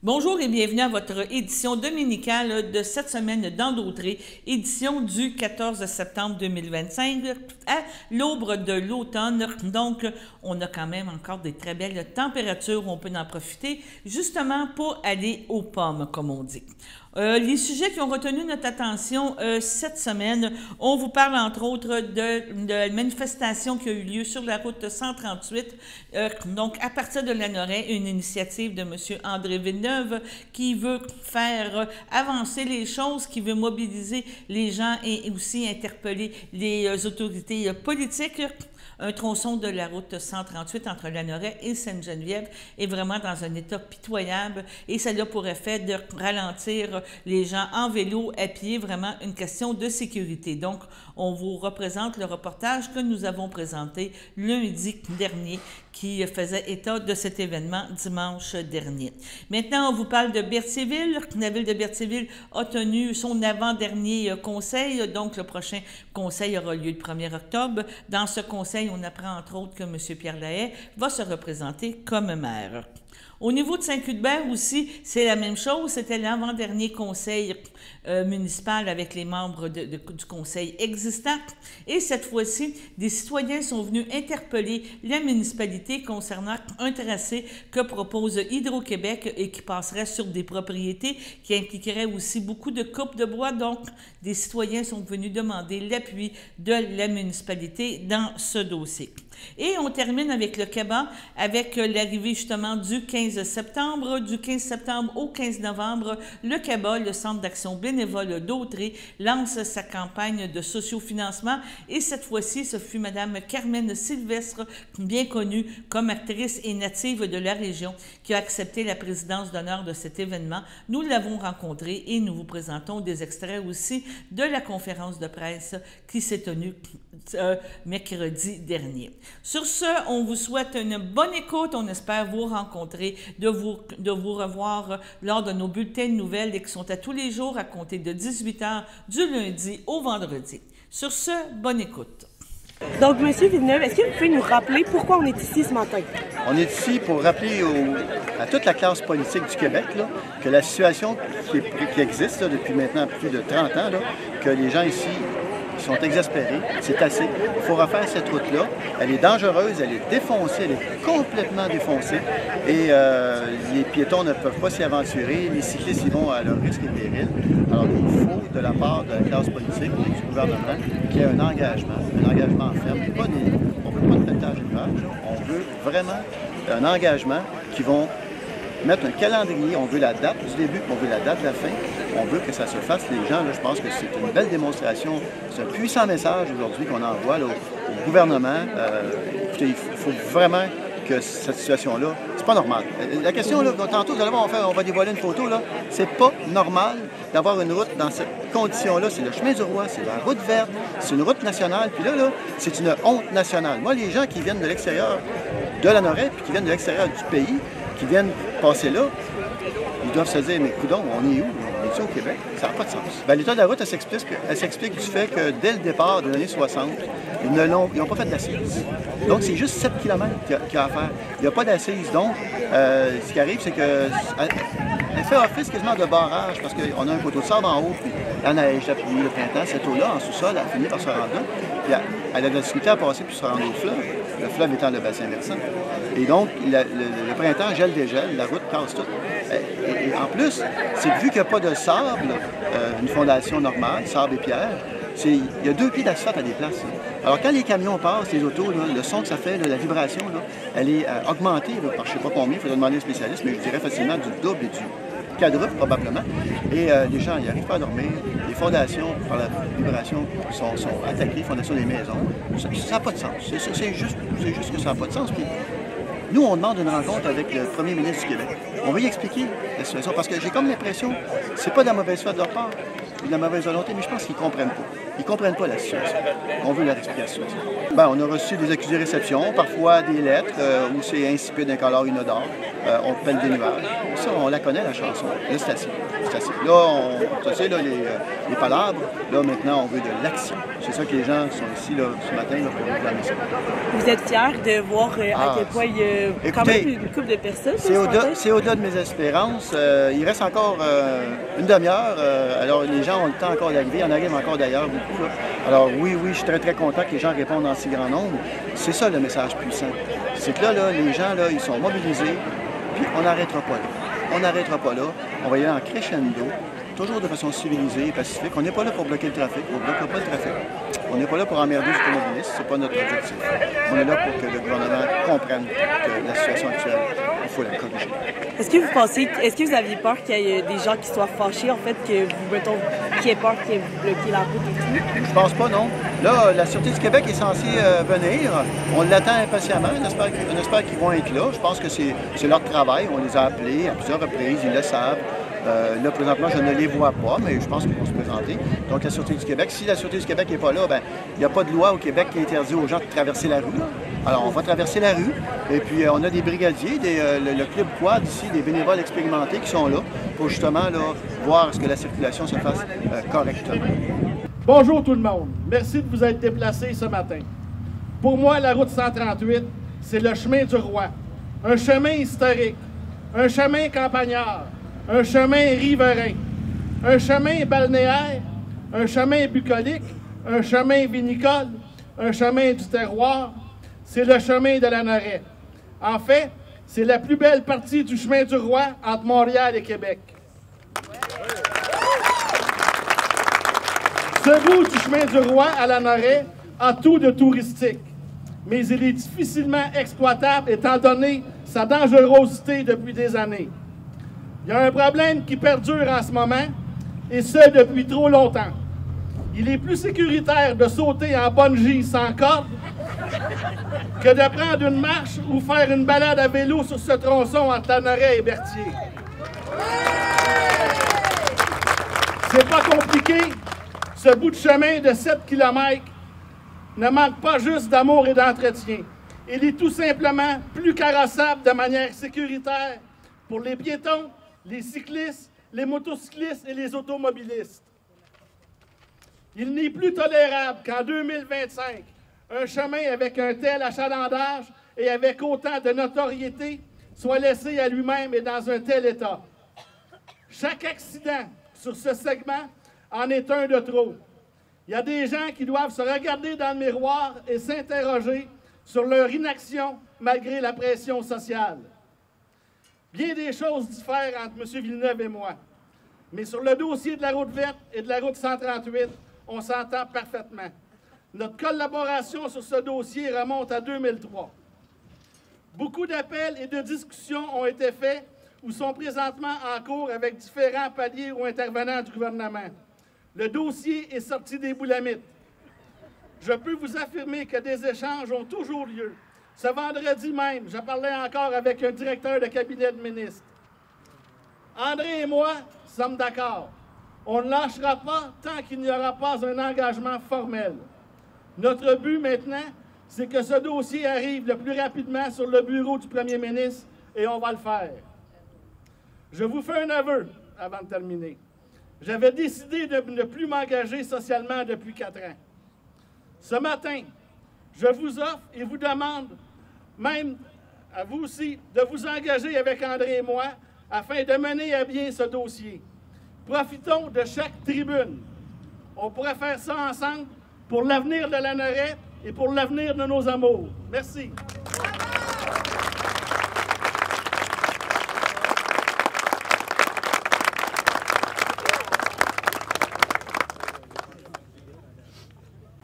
Bonjour et bienvenue à votre édition dominicale de cette semaine d'Endautré, édition du 14 septembre 2025 à l'aube de l'automne. Donc, on a quand même encore des très belles températures, on peut en profiter justement pour aller aux pommes, comme on dit. Les sujets qui ont retenu notre attention cette semaine, on vous parle entre autres de la manifestation qui a eu lieu sur la route 138, donc à partir de Lanoraie, une initiative de M. André Villeneuve qui veut faire avancer les choses, qui veut mobiliser les gens et aussi interpeller les autorités politiques. Un tronçon de la route 138 entre Lanoraie et Sainte-Geneviève est vraiment dans un état pitoyable et ça a pour effet de ralentir les gens en vélo, à pied, vraiment une question de sécurité. Donc, on vous représente le reportage que nous avons présenté lundi dernier qui faisait état de cet événement dimanche dernier. Maintenant, on vous parle de Berthierville. La ville de Berthierville a tenu son avant-dernier conseil, donc le prochain conseil aura lieu le 1er octobre. Dans ce conseil, on apprend entre autres que M. Pierre Lahaye va se représenter comme maire. Au niveau de Saint-Cuthbert aussi, c'est la même chose. C'était l'avant-dernier conseil municipal avec les membres du conseil existant. Et cette fois-ci, des citoyens sont venus interpeller la municipalité concernant un tracé que propose Hydro-Québec et qui passerait sur des propriétés qui impliquerait aussi beaucoup de coupes de bois. Donc, des citoyens sont venus demander l'appui de la municipalité dans ce dossier. Et on termine avec le CABA, avec l'arrivée justement du 15 septembre. Du 15 septembre au 15 novembre, le CABA, le Centre d'action bénévole d'Autré, lance sa campagne de sociofinancement. Et cette fois-ci, ce fut Mme Carmen Sylvestre, bien connue comme actrice et native de la région, qui a accepté la présidence d'honneur de cet événement. Nous l'avons rencontrée et nous vous présentons des extraits aussi de la conférence de presse qui s'est tenue mercredi dernier. Sur ce, on vous souhaite une bonne écoute. On espère vous rencontrer, de vous revoir lors de nos bulletins de nouvelles et qui sont à tous les jours à compter de 18h du lundi au vendredi. Sur ce, bonne écoute. Donc, M. Villeneuve, est-ce que vous pouvez nous rappeler pourquoi on est ici ce matin? On est ici pour rappeler à toute la classe politique du Québec là, que la situation qui existe là, depuis maintenant plus de 30 ans, là, que les gens ici sont exaspérés, c'est assez. Il faut refaire cette route-là. Elle est dangereuse, elle est défoncée, elle est complètement défoncée. Et les piétons ne peuvent pas s'y aventurer, les cyclistes y vont à leur risque et péril. Alors il faut, de la part de la classe politique et du gouvernement, qu'il y ait un engagement ferme. On ne veut pas de pelletage d'ouvrage, on veut vraiment un engagement qui vont mettre un calendrier, on veut la date du début, on veut la date de la fin, on veut que ça se fasse. Les gens, là, je pense que c'est une belle démonstration, c'est un puissant message aujourd'hui qu'on envoie là, au gouvernement. Écoutez, il faut vraiment que cette situation-là, c'est pas normal. La question, là, tantôt, vous allez voir, on va dévoiler une photo, là, c'est pas normal d'avoir une route dans cette condition-là. C'est le chemin du roi, c'est la route verte, c'est une route nationale, puis là, c'est une honte nationale. Moi, les gens qui viennent de l'extérieur de Lanoraie, puis qui viennent de l'extérieur du pays, qui viennent passer là, ils doivent se dire, mais coudonc, on est où? On est ici au Québec? Ça n'a pas de sens. Bien, l'état de la route, elle s'explique du fait que dès le départ de l'année 60, ils n'ont pas fait d'assises. Donc, c'est juste 7 km qu'il y a à faire. Il n'y a pas d'assises. Donc, ce qui arrive, c'est que elle fait office quasiment de barrage parce qu'on a un coteau de sable en haut, puis la neige, la pluie, le printemps, cette eau-là, en sous-sol, elle a fini par se rendre là. Puis elle a de la difficulté à passer puis se rendre au fleuve. Le fleuve étant le bassin versant. Et donc, le printemps gèle-dégèle, la route casse tout. Et en plus, c'est vu qu'il n'y a pas de sable, une fondation normale, sable et pierre, il y a 2 pieds d'asphalte à des places. Là. Alors, quand les camions passent, les autos, là, le son que ça fait, là, la vibration, là, elle est augmentée par je ne sais pas combien, il faudrait demander aux spécialistes, mais je dirais facilement du double et du quadruple probablement. Et les gens n'y arrivent pas à dormir. Les fondations, par la vibration, sont attaquées, fondations des maisons. Ça n'a pas de sens. C'est juste que ça n'a pas de sens. Puis, nous, on demande une rencontre avec le premier ministre du Québec. On va y expliquer la situation, parce que j'ai comme l'impression, c'est pas de la mauvaise foi de leur part, ou de la mauvaise volonté, mais je pense qu'ils ne comprennent pas. Ils ne comprennent pas la situation. On veut leur expliquer la situation. Ben, on a reçu des accusés de réception, parfois des lettres où c'est insipide, incolore, inodore. On pèle des nuages. Ça, on la connaît, la chanson. Là, c'est assez. Là, tu sais, là, les palabres, là, maintenant, on veut de l'action. C'est ça que les gens sont ici, là, ce matin, là, pour réclamer ça. Vous êtes fiers de voir à quel point il y a quand même une couple de personnes. C'est au-delà de mes espérances. Il reste encore une demi-heure. Alors, les gens ont le temps encore d'arriver. Il y en arrive encore d'ailleurs beaucoup. Là. Alors, oui, je suis très, très content que les gens répondent en si grand nombre. C'est ça le message puissant. C'est que là, les gens, là, ils sont mobilisés, puis on n'arrêtera pas là. On n'arrêtera pas là. On va y aller en crescendo, toujours de façon civilisée et pacifique. On n'est pas là pour bloquer le trafic. On ne bloquera pas le trafic. On n'est pas là pour emmerder les automobilistes. Ce n'est pas notre objectif. On est là pour que le gouvernement comprenne que la situation actuelle, il faut la corriger. Est-ce que vous aviez peur qu'il y ait des gens qui soient fâchés, en fait, que vous, mettons, qui aient peur que vous bloquiez la route et tout? Je pense pas, non. Là, la Sûreté du Québec est censée venir. On l'attend impatiemment. On espère qu'ils vont être là. Je pense que c'est leur travail. On les a appelés à plusieurs reprises. Ils le savent. Là, présentement, je ne les vois pas, mais je pense qu'ils vont se présenter. Donc, la Sûreté du Québec, si la Sûreté du Québec n'est pas là, ben, il n'y a pas de loi au Québec qui interdit aux gens de traverser la rue. Là. Alors, on va traverser la rue. Et puis, on a des brigadiers, le Club Quad ici, des bénévoles expérimentés qui sont là pour justement là, voir ce que la circulation se fasse correctement. Bonjour tout le monde. Merci de vous être déplacés ce matin. Pour moi, la route 138, c'est le chemin du roi. Un chemin historique, un chemin campagnard, un chemin riverain, un chemin balnéaire, un chemin bucolique, un chemin vinicole, un chemin du terroir. C'est le chemin de la Noret. En fait, c'est la plus belle partie du chemin du roi entre Montréal et Québec. Ce bout du chemin du roi à la Noret a tout de touristique, mais il est difficilement exploitable étant donné sa dangerosité depuis des années. Il y a un problème qui perdure en ce moment, et ce depuis trop longtemps. Il est plus sécuritaire de sauter en bungee sans corde que de prendre une marche ou faire une balade à vélo sur ce tronçon entre la Noret et Berthier. C'est pas compliqué. Ce bout de chemin de 7 km ne manque pas juste d'amour et d'entretien. Il est tout simplement plus carrossable de manière sécuritaire pour les piétons, les cyclistes, les motocyclistes et les automobilistes. Il n'est plus tolérable qu'en 2025, un chemin avec un tel achalandage et avec autant de notoriété soit laissé à lui-même et dans un tel état. Chaque accident sur ce segment en est un de trop. Il y a des gens qui doivent se regarder dans le miroir et s'interroger sur leur inaction malgré la pression sociale. Bien des choses diffèrent entre M. Villeneuve et moi. Mais sur le dossier de la route verte et de la route 138, on s'entend parfaitement. Notre collaboration sur ce dossier remonte à 2003. Beaucoup d'appels et de discussions ont été faits ou sont présentement en cours avec différents paliers ou intervenants du gouvernement. Le dossier est sorti des boulamites. Je peux vous affirmer que des échanges ont toujours lieu. Ce vendredi même, je parlais encore avec un directeur de cabinet de ministre. André et moi sommes d'accord. On ne lâchera pas tant qu'il n'y aura pas un engagement formel. Notre but maintenant, c'est que ce dossier arrive le plus rapidement sur le bureau du premier ministre et on va le faire. Je vous fais un aveu avant de terminer. J'avais décidé de ne plus m'engager socialement depuis 4 ans. Ce matin, je vous offre et vous demande, même à vous aussi, de vous engager avec André et moi afin de mener à bien ce dossier. Profitons de chaque tribune. On pourrait faire ça ensemble pour l'avenir de la Noret et pour l'avenir de nos amours. Merci.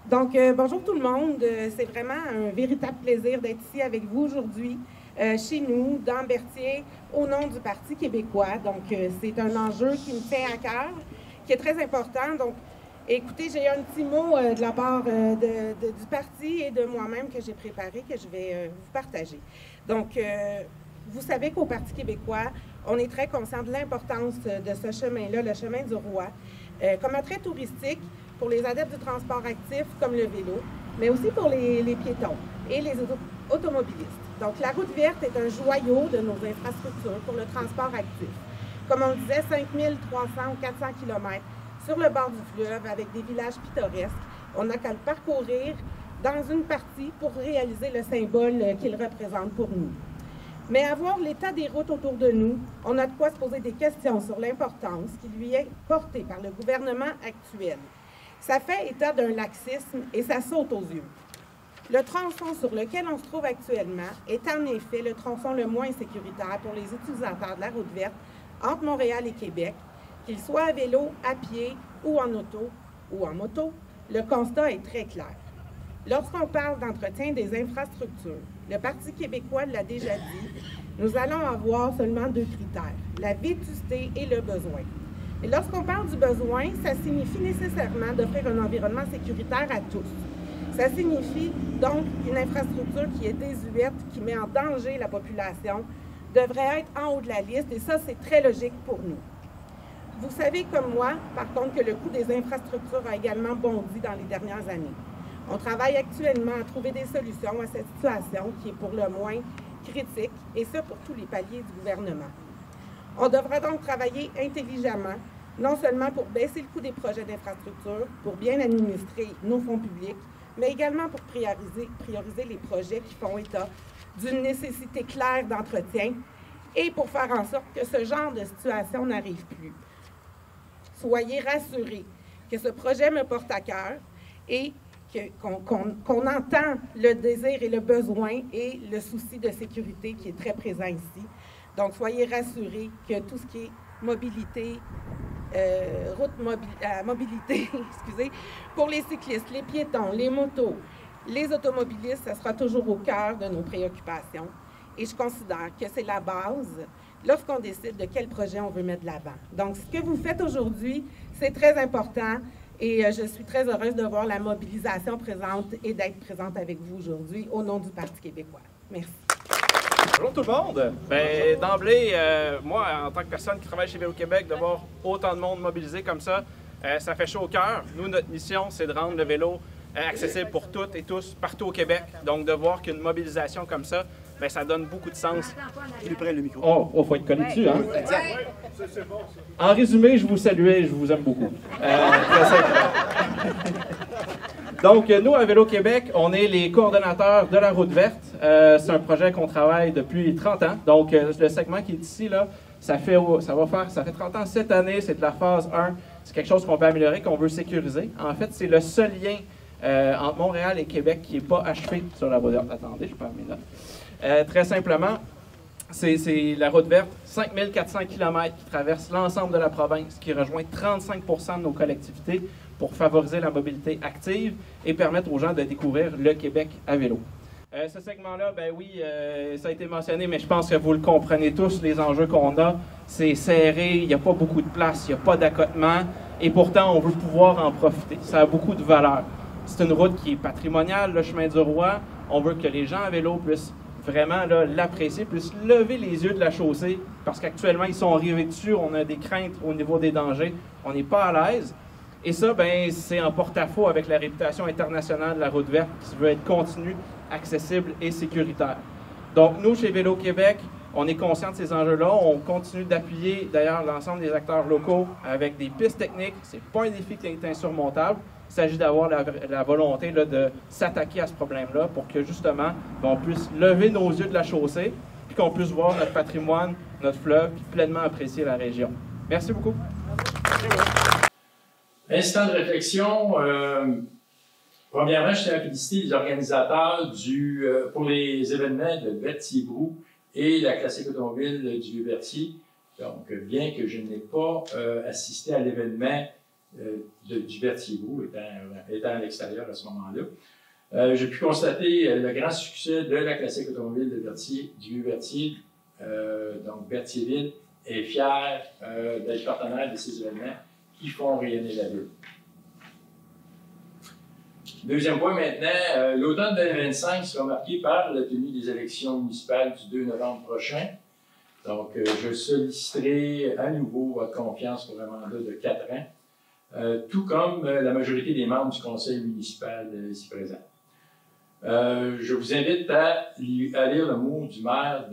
Donc, bonjour tout le monde. C'est vraiment un véritable plaisir d'être ici avec vous aujourd'hui, chez nous, dans Berthier, au nom du Parti québécois. Donc, c'est un enjeu qui me tient à cœur, qui est très important. Donc, écoutez, j'ai un petit mot de la part du parti et de moi-même que j'ai préparé, que je vais vous partager. Donc, vous savez qu'au Parti québécois, on est très conscient de l'importance de ce chemin-là, le chemin du roi, comme attrait touristique pour les adeptes du transport actif comme le vélo, mais aussi pour les piétons et les automobilistes. Donc, la route verte est un joyau de nos infrastructures pour le transport actif. Comme on le disait, 5300 ou 400 km sur le bord du fleuve avec des villages pittoresques. On n'a qu'à le parcourir dans une partie pour réaliser le symbole qu'il représente pour nous. Mais à voir l'état des routes autour de nous, on a de quoi se poser des questions sur l'importance qui lui est portée par le gouvernement actuel. Ça fait état d'un laxisme et ça saute aux yeux. Le tronçon sur lequel on se trouve actuellement est en effet le tronçon le moins sécuritaire pour les utilisateurs de la route verte entre Montréal et Québec, qu'ils soient à vélo, à pied ou en auto ou en moto. Le constat est très clair. Lorsqu'on parle d'entretien des infrastructures, le Parti québécois l'a déjà dit, nous allons avoir seulement 2 critères, la vétusté et le besoin. Et lorsqu'on parle du besoin, ça signifie nécessairement d'offrir un environnement sécuritaire à tous. Ça signifie donc qu'une infrastructure qui est désuète, qui met en danger la population, devrait être en haut de la liste, et ça, c'est très logique pour nous. Vous savez comme moi, par contre, que le coût des infrastructures a également bondi dans les dernières années. On travaille actuellement à trouver des solutions à cette situation qui est pour le moins critique, et ce pour tous les paliers du gouvernement. On devra donc travailler intelligemment, non seulement pour baisser le coût des projets d'infrastructure, pour bien administrer nos fonds publics, mais également pour prioriser les projets qui font état d'une nécessité claire d'entretien et pour faire en sorte que ce genre de situation n'arrive plus. Soyez rassurés que ce projet me porte à cœur et qu'on entend le désir et le besoin et le souci de sécurité qui est très présent ici. Donc, soyez rassurés que tout ce qui est mobilité, mobilité, excusez, pour les cyclistes, les piétons, les motos, les automobilistes, ça sera toujours au cœur de nos préoccupations. Et je considère que c'est la base lorsqu'on décide de quel projet on veut mettre de l'avant. Donc, ce que vous faites aujourd'hui, c'est très important. Et je suis très heureuse de voir la mobilisation présente et d'être présente avec vous aujourd'hui au nom du Parti québécois. Merci. Bonjour tout le monde. Bien, d'emblée, moi, en tant que personne qui travaille chez Vélo-Québec, de voir autant de monde mobilisé comme ça, ça fait chaud au cœur. Nous, notre mission, c'est de rendre le vélo accessible pour toutes et tous, partout au Québec. Donc, de voir qu'une mobilisation comme ça, bien, ça donne beaucoup de sens. Plus près le micro. Oh, faut être collé dessus, hein? Exact. En résumé, je vous salue et je vous aime beaucoup. Très simplement. Donc, nous, à Vélo-Québec, on est les coordonnateurs de la route verte. C'est un projet qu'on travaille depuis 30 ans. Donc, le segment qui est ici, là, ça fait 30 ans cette année, c'est de la phase 1. C'est quelque chose qu'on peut améliorer, qu'on veut sécuriser. En fait, c'est le seul lien entre Montréal et Québec qui n'est pas achevé sur la route verte. Attendez, je perds mes notes. Très simplement, c'est la route verte, 5400 km qui traverse l'ensemble de la province, qui rejoint 35% de nos collectivités pour favoriser la mobilité active et permettre aux gens de découvrir le Québec à vélo. Ce segment-là, ben oui, ça a été mentionné, mais je pense que vous le comprenez tous, les enjeux qu'on a. C'est serré, il n'y a pas beaucoup de place, il n'y a pas d'accotement, et pourtant, on veut pouvoir en profiter. Ça a beaucoup de valeur. C'est une route qui est patrimoniale, le chemin du roi. On veut que les gens à vélo puissent vraiment l'apprécier, puissent lever les yeux de la chaussée, parce qu'actuellement, ils sont rivés dessus, on a des craintes au niveau des dangers, on n'est pas à l'aise. Et ça, ben, c'est en porte-à-faux avec la réputation internationale de la route verte qui veut être continue, accessible et sécuritaire. Donc, nous, chez Vélo-Québec, on est conscient de ces enjeux-là. On continue d'appuyer, d'ailleurs, l'ensemble des acteurs locaux avec des pistes techniques. Ce n'est pas un défi qui est insurmontable. Il s'agit d'avoir la volonté là, de s'attaquer à ce problème-là pour que, justement, on puisse lever nos yeux de la chaussée puis qu'on puisse voir notre patrimoine, notre fleuve, puis pleinement apprécier la région. Merci beaucoup. Instant de réflexion. Premièrement, je tiens à féliciter les organisateurs pour les événements de Berthier-Brou et la classique automobile du Vieux-Berthier. Donc, bien que je n'ai pas assisté à l'événement du Berthier-Brou, étant à l'extérieur à ce moment-là, j'ai pu constater le grand succès de la classique automobile de Berthier, du Vieux-Berthier. Donc, Berthierville est fier d'être partenaire de ces événements qui font rayonner la ville. Deuxième point maintenant, l'automne 2025 sera marqué par la tenue des élections municipales du 2 novembre prochain. Donc, je solliciterai à nouveau votre confiance pour un mandat de 4 ans, tout comme la majorité des membres du conseil municipal ici présent. Je vous invite à lire le mot du maire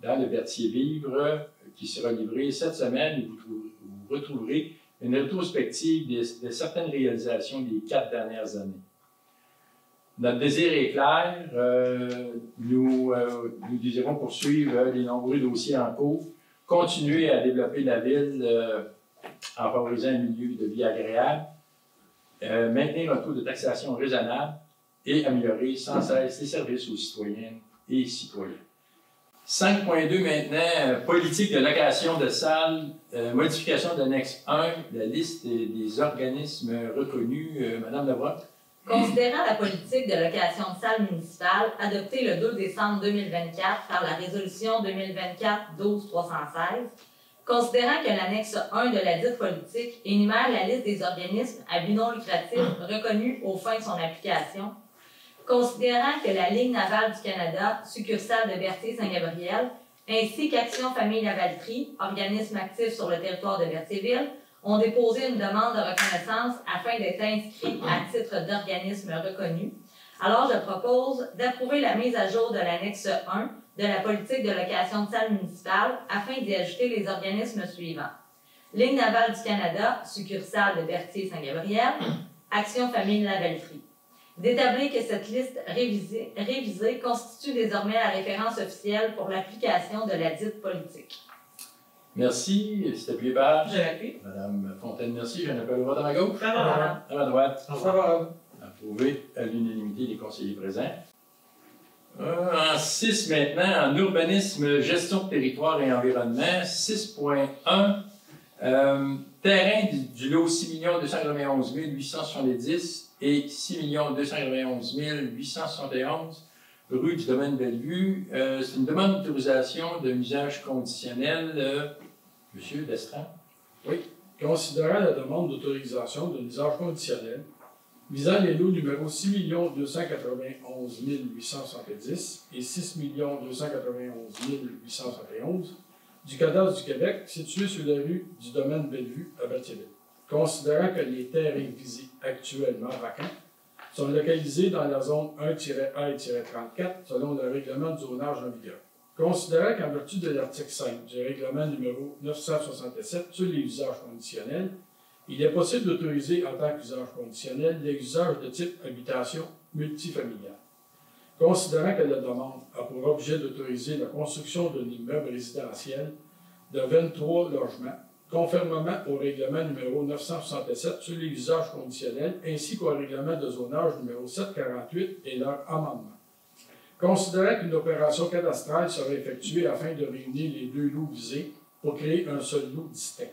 dans le Berthier-Vivre qui sera livré cette semaine et vous retrouverez une rétrospective de certaines réalisations des 4 dernières années. Notre désir est clair. Nous désirons poursuivre les nombreux dossiers en cours, continuer à développer la ville en favorisant un milieu de vie agréable, maintenir un taux de taxation raisonnable et améliorer sans cesse les services aux citoyennes et citoyens. 5.2 maintenant, politique de location de salles, modification de l'annexe 1, la liste des organismes reconnus. Madame Lavoie. Considérant la politique de location de salles municipales adoptée le 2 décembre 2024 par la résolution 2024-12-316, considérant que l'annexe 1 de la dite politique énumère la liste des organismes à but non lucratif reconnus aux fins de son application, considérant que la Ligue navale du Canada, succursale de Berthier-Saint-Gabriel, ainsi qu'Action Famille Lavaltrie, organisme actif sur le territoire de Berthierville, ont déposé une demande de reconnaissance afin d'être inscrits à titre d'organisme reconnu. Alors, je propose d'approuver la mise à jour de l'annexe 1 de la politique de location de salles municipales afin d'y ajouter les organismes suivants. Ligue navale du Canada, succursale de Berthier-Saint-Gabriel, Action Famille Lavaltrie. D'établir que cette liste révisée constitue désormais la référence officielle pour l'application de la dite politique. Merci. C'est appuyé par? Je l'appuie. Madame Fontaine, merci. J'en appelle le vote à ma gauche. Favorable. À ma droite. Favorable. Approuvé à l'unanimité des conseillers présents. En 6 maintenant, en urbanisme, gestion de territoire et environnement, 6.1, terrain du lot 6 291 870 et 6 291 871 rue du domaine Bellevue. C'est une demande d'autorisation d'un usage conditionnel. Monsieur Destran. Oui. Considérant la demande d'autorisation d'un usage conditionnel visant les lots numéro 6 291 870 et 6 291 871 du cadastre du Québec situés sur la rue du domaine Bellevue à Berthierville. Considérant que les terrains visés actuellement vacants sont localisés dans la zone 1-A-34 selon le règlement de zonage en vigueur. Considérant qu'en vertu de l'article 5 du règlement numéro 967 sur les usages conditionnels, il est possible d'autoriser en tant qu'usage conditionnel les usages de type habitation multifamiliale. Considérant que la demande a pour objet d'autoriser la construction d'un immeuble résidentiel de 23 logements, conformément au règlement numéro 967 sur les usages conditionnels ainsi qu'au règlement de zonage numéro 748 et leur amendement. Considérant qu'une opération cadastrale sera effectuée afin de réunir les deux lots visés pour créer un seul lot distinct.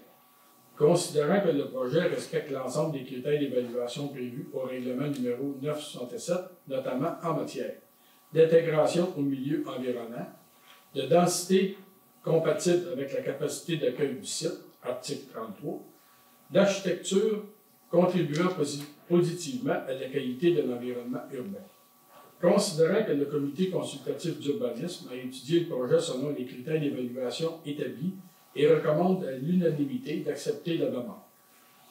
Considérant que le projet respecte l'ensemble des critères d'évaluation prévus au règlement numéro 967, notamment en matière d'intégration au milieu environnant, de densité compatible avec la capacité d'accueil du site, article 33, d'architecture contribuant positivement à la qualité de l'environnement urbain. Considérant que le comité consultatif d'urbanisme a étudié le projet selon les critères d'évaluation établis et recommande à l'unanimité d'accepter la demande.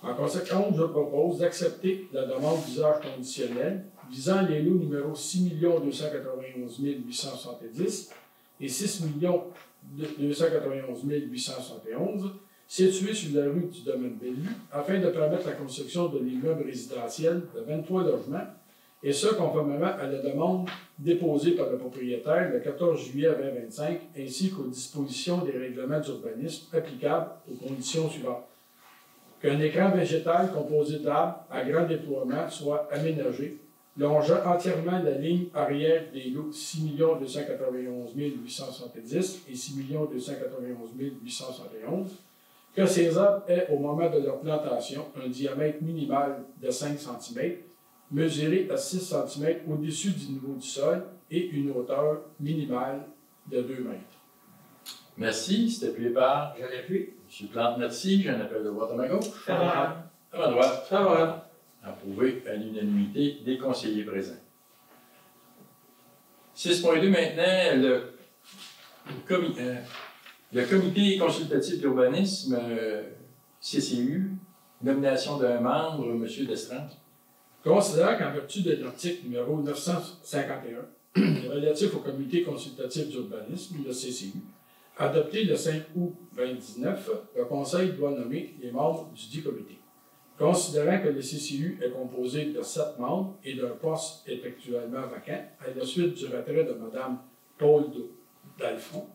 En conséquence, je propose d'accepter la demande d'usage conditionnel visant les lots numéro 6 291 870 et 6 291 871 situés sur la rue du domaine Bellevue afin de permettre la construction de l'immeuble résidentiel de 23 logements, et ce, conformément à la demande déposée par le propriétaire le 14 juillet 2025, ainsi qu'aux dispositions des règlements d'urbanisme applicables aux conditions suivantes. Qu'un écran végétal composé d'arbres à grand déploiement soit aménagé, longeant entièrement la ligne arrière des lots 6 291 870 et 6 291 871, que ces arbres aient, au moment de leur plantation, un diamètre minimal de 5 cm, mesuré à 6 cm au-dessus du niveau du sol et une hauteur minimale de 2 mètres. Merci. C'est appuyé par? Je l'appuie. M. Plante, merci. J'en appelle le vote à ma gauche. Favorable. À ma droite. Favorable. Approuvé à l'unanimité des conseillers présents. 6.2 maintenant, le comité consultatif d'urbanisme, CCU, nomination d'un membre, M. Destran. Considérant qu'en vertu de l'article numéro 951 relatif au comité consultatif d'urbanisme, le CCU, adopté le 5 août 2019, le Conseil doit nommer les membres du dit comité. Considérant que le CCU est composé de 7 membres et d'un poste est actuellement vacant, à la suite du retrait de Mme Paul Dalphon,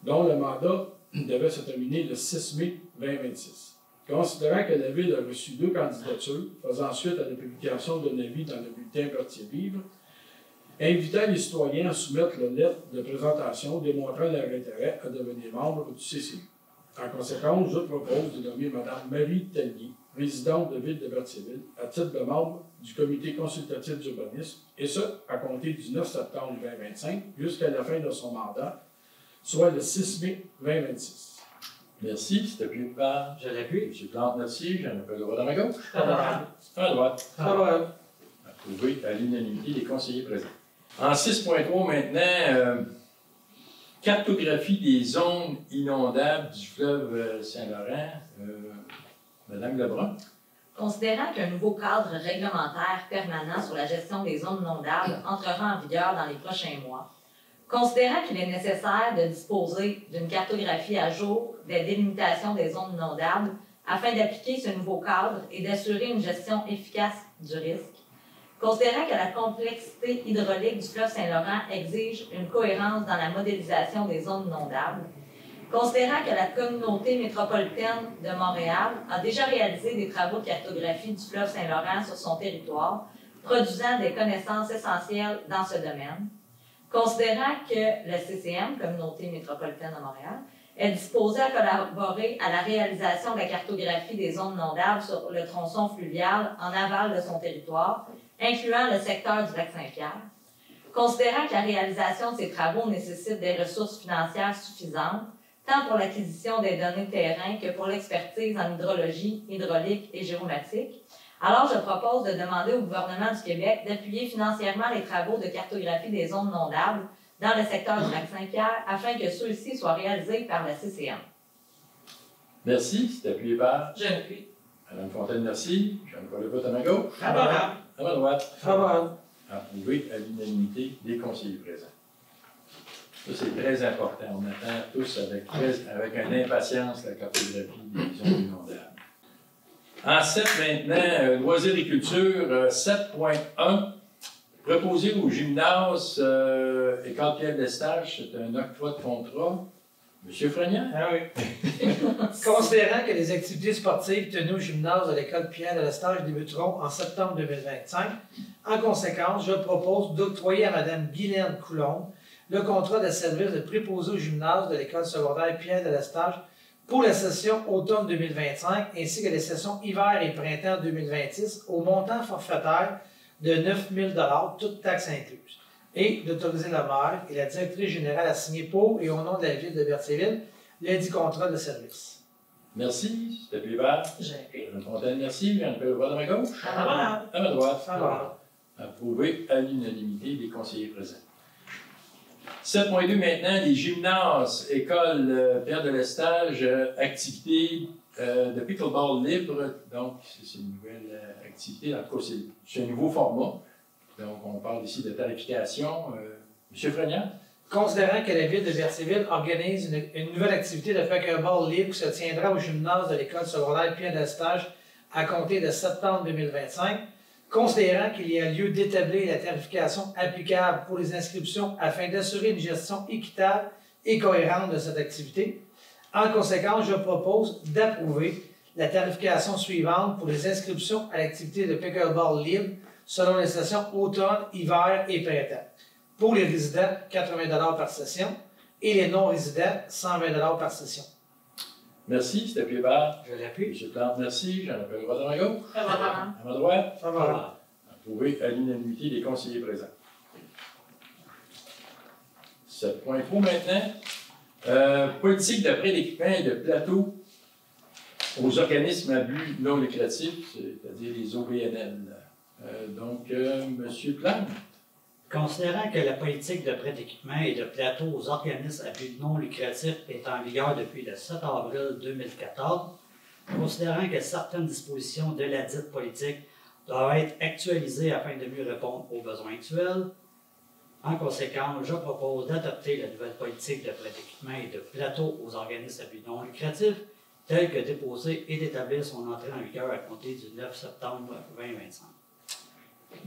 dont le mandat devait se terminer le 6 mai 2026. Considérant que la Ville a reçu 2 candidatures, faisant suite à la publication d'un avis dans le bulletin Berthier Vivre, invitant les citoyens à soumettre la lettre de présentation démontrant leur intérêt à devenir membre du CCU. En conséquence, je propose de nommer Mme Marie Tellier, résidente de Ville de Berthierville, à titre de membre du comité consultatif d'urbanisme, et ce, à compter du 9 septembre 2025 jusqu'à la fin de son mandat, soit le 6 mai 2026. Merci. C'est appuyé par... Je l'appuie. M. Plante, merci. J'en appelle le droit à ma gauche. Favorable. À ma droite. Favorable. Approuvé à l'unanimité des conseillers présents. En 6.3 maintenant, cartographie des zones inondables du fleuve Saint-Laurent. Madame Lebrun. Considérant qu'un nouveau cadre réglementaire permanent sur la gestion des zones inondables entrera en vigueur dans les prochains mois, considérant qu'il est nécessaire de disposer d'une cartographie à jour des délimitations des zones inondables afin d'appliquer ce nouveau cadre et d'assurer une gestion efficace du risque, considérant que la complexité hydraulique du fleuve Saint-Laurent exige une cohérence dans la modélisation des zones inondables, considérant que la communauté métropolitaine de Montréal a déjà réalisé des travaux de cartographie du fleuve Saint-Laurent sur son territoire, produisant des connaissances essentielles dans ce domaine, considérant que le CCM, Communauté métropolitaine de Montréal, est disposé à collaborer à la réalisation de la cartographie des zones inondables sur le tronçon fluvial en aval de son territoire, incluant le secteur du lac Saint-Pierre, considérant que la réalisation de ces travaux nécessite des ressources financières suffisantes, tant pour l'acquisition des données de terrain que pour l'expertise en hydrologie, hydraulique et géomatique. Alors, je propose de demander au gouvernement du Québec d'appuyer financièrement les travaux de cartographie des zones inondables dans le secteur du lac Saint-Pierre afin que ceux-ci soient réalisés par la CCM. Merci. C'est appuyé par... Je l'appuie. Madame Fontaine, merci. Jean-Paul Levote à ma gauche. Favorable. À ma droite. Favorable. Approuvé à l'unanimité des conseillers présents. Ça, c'est très important. On attend tous avec une impatience la cartographie des zones inondables. En 7 maintenant, loisirs et culture, 7.1. Proposer au gymnase École Pierre-Lestage, c'est un octroi de contrat. Monsieur Frenier? Ah oui. Considérant que les activités sportives tenues au gymnase de l'École Pierre-Lestage débuteront en septembre 2025, en conséquence, je propose d'octroyer à Mme Guylaine Coulombe le contrat de service de préposé au gymnase de l'École secondaire Pierre-Lestage pour la session automne 2025 ainsi que les sessions hiver et printemps 2026 au montant forfaitaire de 9 000 $, toutes taxes incluses, et d'autoriser le maire et la directrice générale à signer pour et au nom de la Ville de Berthierville ledit contrat de service. Merci. C'est appuyé par... J'appuie. Madame Fontaine, merci. Jean-Paul Levote à ma gauche. Favorable. À ma droite. Favorable. Approuvé à l'unanimité des conseillers présents. 7.2 maintenant, les gymnases, école Pierre-Lestage, activités de pickleball libre. Donc, c'est une nouvelle activité. En tout cas, c'est un nouveau format. Donc, on parle ici de tarification. Monsieur Frenier? Considérant que la Ville de Berthierville organise une nouvelle activité de pickleball libre qui se tiendra au gymnase de l'École secondaire Pierre-Lestage à compter de septembre 2025, considérant qu'il y a lieu d'établir la tarification applicable pour les inscriptions afin d'assurer une gestion équitable et cohérente de cette activité, en conséquence, je propose d'approuver la tarification suivante pour les inscriptions à l'activité de pickleball libre selon les sessions automne, hiver et printemps. Pour les résidents, 80 $ par session et les non-résidents, 120 $ par session. Merci. C'est appuyé par... Je l'appuie. M. Plante, merci. J'en appelle le droit à ma gauche. Favorable. À ma droite. Favorable. Approuvé à l'unanimité des conseillers présents. 7.3 maintenant. Politique d'après l'équipement et de plateau aux organismes à but non lucratif, c'est-à-dire les OBNL. Donc, M. Plante. Considérant que la politique de prêt d'équipement et de plateau aux organismes à but non lucratif est en vigueur depuis le 7 avril 2014, considérant que certaines dispositions de la dite politique doivent être actualisées afin de mieux répondre aux besoins actuels, en conséquence, je propose d'adopter la nouvelle politique de prêt d'équipement et de plateau aux organismes à but non lucratif tel que déposé et d'établir son entrée en vigueur à compter du 9 septembre 2025.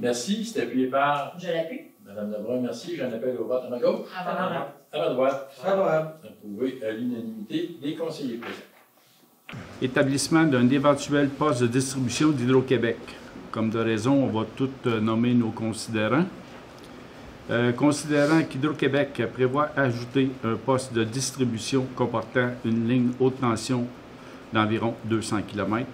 Merci. C'est appuyé par... Je l'appuie. Madame Lebrun, merci. J'en appelle au vote à ma gauche. Favorable. À ma droite. Favorable. Approuvé à l'unanimité des conseillers présents. Établissement d'un éventuel poste de distribution d'Hydro-Québec. Comme de raison, on va tout nommer nos considérants. Considérant qu'Hydro-Québec prévoit ajouter un poste de distribution comportant une ligne haute tension d'environ 200 km.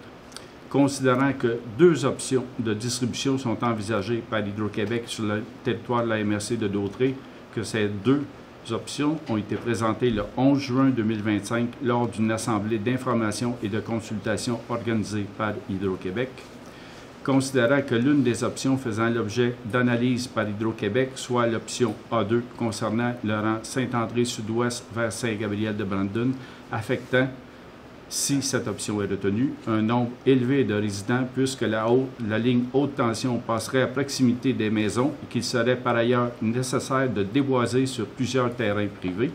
Considérant que 2 options de distribution sont envisagées par Hydro-Québec sur le territoire de la MRC de Dautré, que ces 2 options ont été présentées le 11 juin 2025 lors d'une assemblée d'information et de consultation organisée par Hydro-Québec. Considérant que l'une des options faisant l'objet d'analyse par Hydro-Québec soit l'option A2 concernant le rang Saint-André-Sud-Ouest vers Saint-Gabriel-de-Brandon, affectant, si cette option est retenue, un nombre élevé de résidents puisque la ligne haute tension passerait à proximité des maisons et qu'il serait par ailleurs nécessaire de déboiser sur plusieurs terrains privés.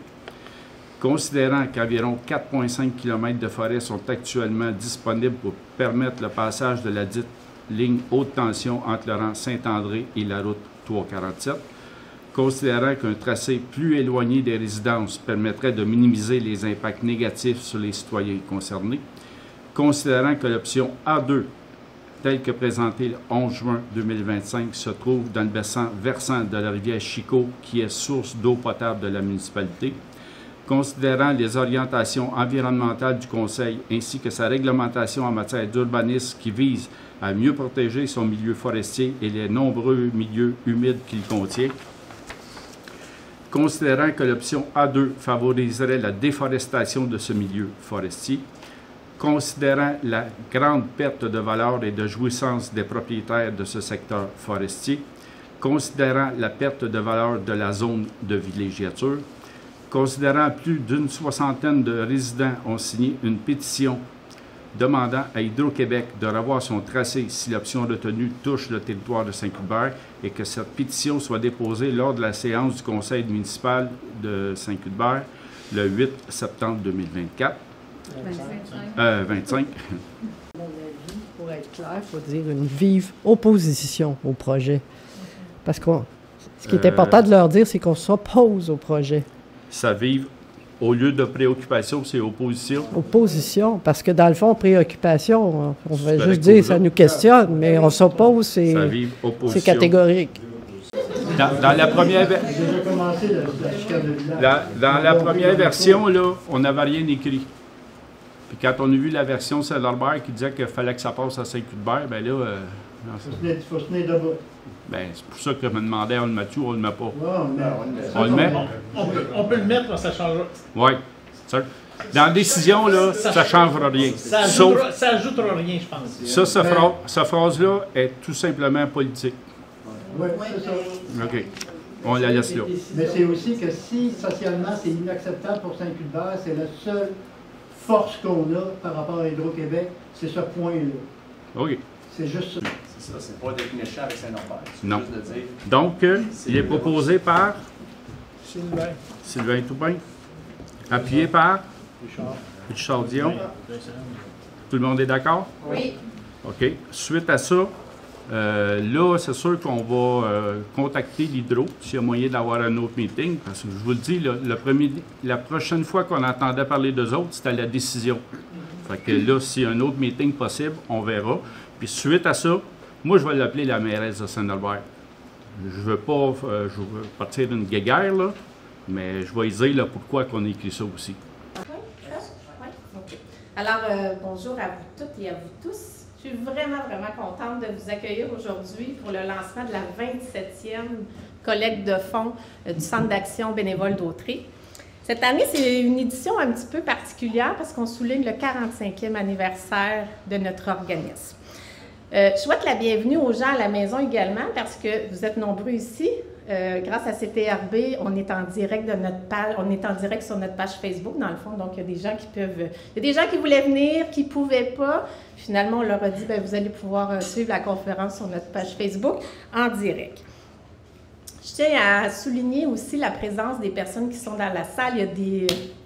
Considérant qu'environ 4,5 km de forêt sont actuellement disponibles pour permettre le passage de la dite ligne haute tension entre le rang Saint-André et la route 347, considérant qu'un tracé plus éloigné des résidences permettrait de minimiser les impacts négatifs sur les citoyens concernés, considérant que l'option A2, telle que présentée le 11 juin 2025, se trouve dans le versant de la rivière Chicot, qui est source d'eau potable de la municipalité, considérant les orientations environnementales du Conseil ainsi que sa réglementation en matière d'urbanisme qui vise à mieux protéger son milieu forestier et les nombreux milieux humides qu'il contient, considérant que l'option A2 favoriserait la déforestation de ce milieu forestier, considérant la grande perte de valeur et de jouissance des propriétaires de ce secteur forestier, considérant la perte de valeur de la zone de villégiature, considérant plus d'une 60aine de résidents ont signé une pétition demandant à Hydro-Québec de revoir son tracé si l'option retenue touche le territoire de Saint-Cuthbert et que cette pétition soit déposée lors de la séance du conseil municipal de Saint-Cuthbert le 8 septembre 2024. 25. Pour être clair, il faut dire une vive opposition au projet. Parce que ce qui est important de leur dire, c'est qu'on s'oppose au projet. Ça vive. Au lieu de préoccupation, c'est opposition. Opposition, parce que dans le fond, préoccupation, on va juste dire ça nous questionne, mais on s'oppose, c'est catégorique. Dans la première version, là, on n'avait rien écrit. Puis quand on a vu la version Saint-Lambert qui disait qu'il fallait que ça passe à Saint-Cuthbert, bien là... il faut se tenir debout. Ben, c'est pour ça que je me demandais, on le met-tu ou on le met pas? Ouais, on le met? On peut le mettre, ça changera. Oui. Dans la décision, là, ça ne changera rien. Ça ajoutera rien, je pense. Cette phrase-là est tout simplement politique. Oui, c'est ça. OK. On la laisse là. Mais c'est aussi que si socialement c'est inacceptable pour Saint-Cuthbert, c'est la seule force qu'on a par rapport à Hydro-Québec, c'est ce point-là. OK. C'est juste ça. C'est ça, c'est pas d'être méchant avec Saint-Norbert. Non. Donc, il est proposé par Sylvain Toupin. Appuyé par Richard Dion. Tout le monde est d'accord? Oui. OK. Suite à ça, là, c'est sûr qu'on va contacter l'Hydro s'il y a moyen d'avoir un autre meeting. Parce que je vous le dis, la prochaine fois qu'on entendait parler d'eux autres, c'était la décision. Fait que là, s'il y a un autre meeting possible, on verra. Puis suite à ça, moi, je vais l'appeler la mairesse de Saint-Albert. Je veux pas partir d'une guéguerre, là, mais je vais lui dire là, pourquoi qu'on a écrit ça aussi. Alors, bonjour à vous toutes et à vous tous. Je suis vraiment contente de vous accueillir aujourd'hui pour le lancement de la 27e collecte de fonds du Centre d'action bénévole d'Autré. Cette année, c'est une édition un petit peu particulière parce qu'on souligne le 45e anniversaire de notre organisme. Je souhaite la bienvenue aux gens à la maison également parce que vous êtes nombreux ici. Grâce à CTRB, on est en direct de notre page, on est en direct sur notre page Facebook dans le fond. Donc il y a des gens qui peuvent, il y a des gens qui voulaient venir, qui ne pouvaient pas. Finalement, on leur a dit bien, vous allez pouvoir suivre la conférence sur notre page Facebook en direct. Je tiens à souligner aussi la présence des personnes qui sont dans la salle. Il y a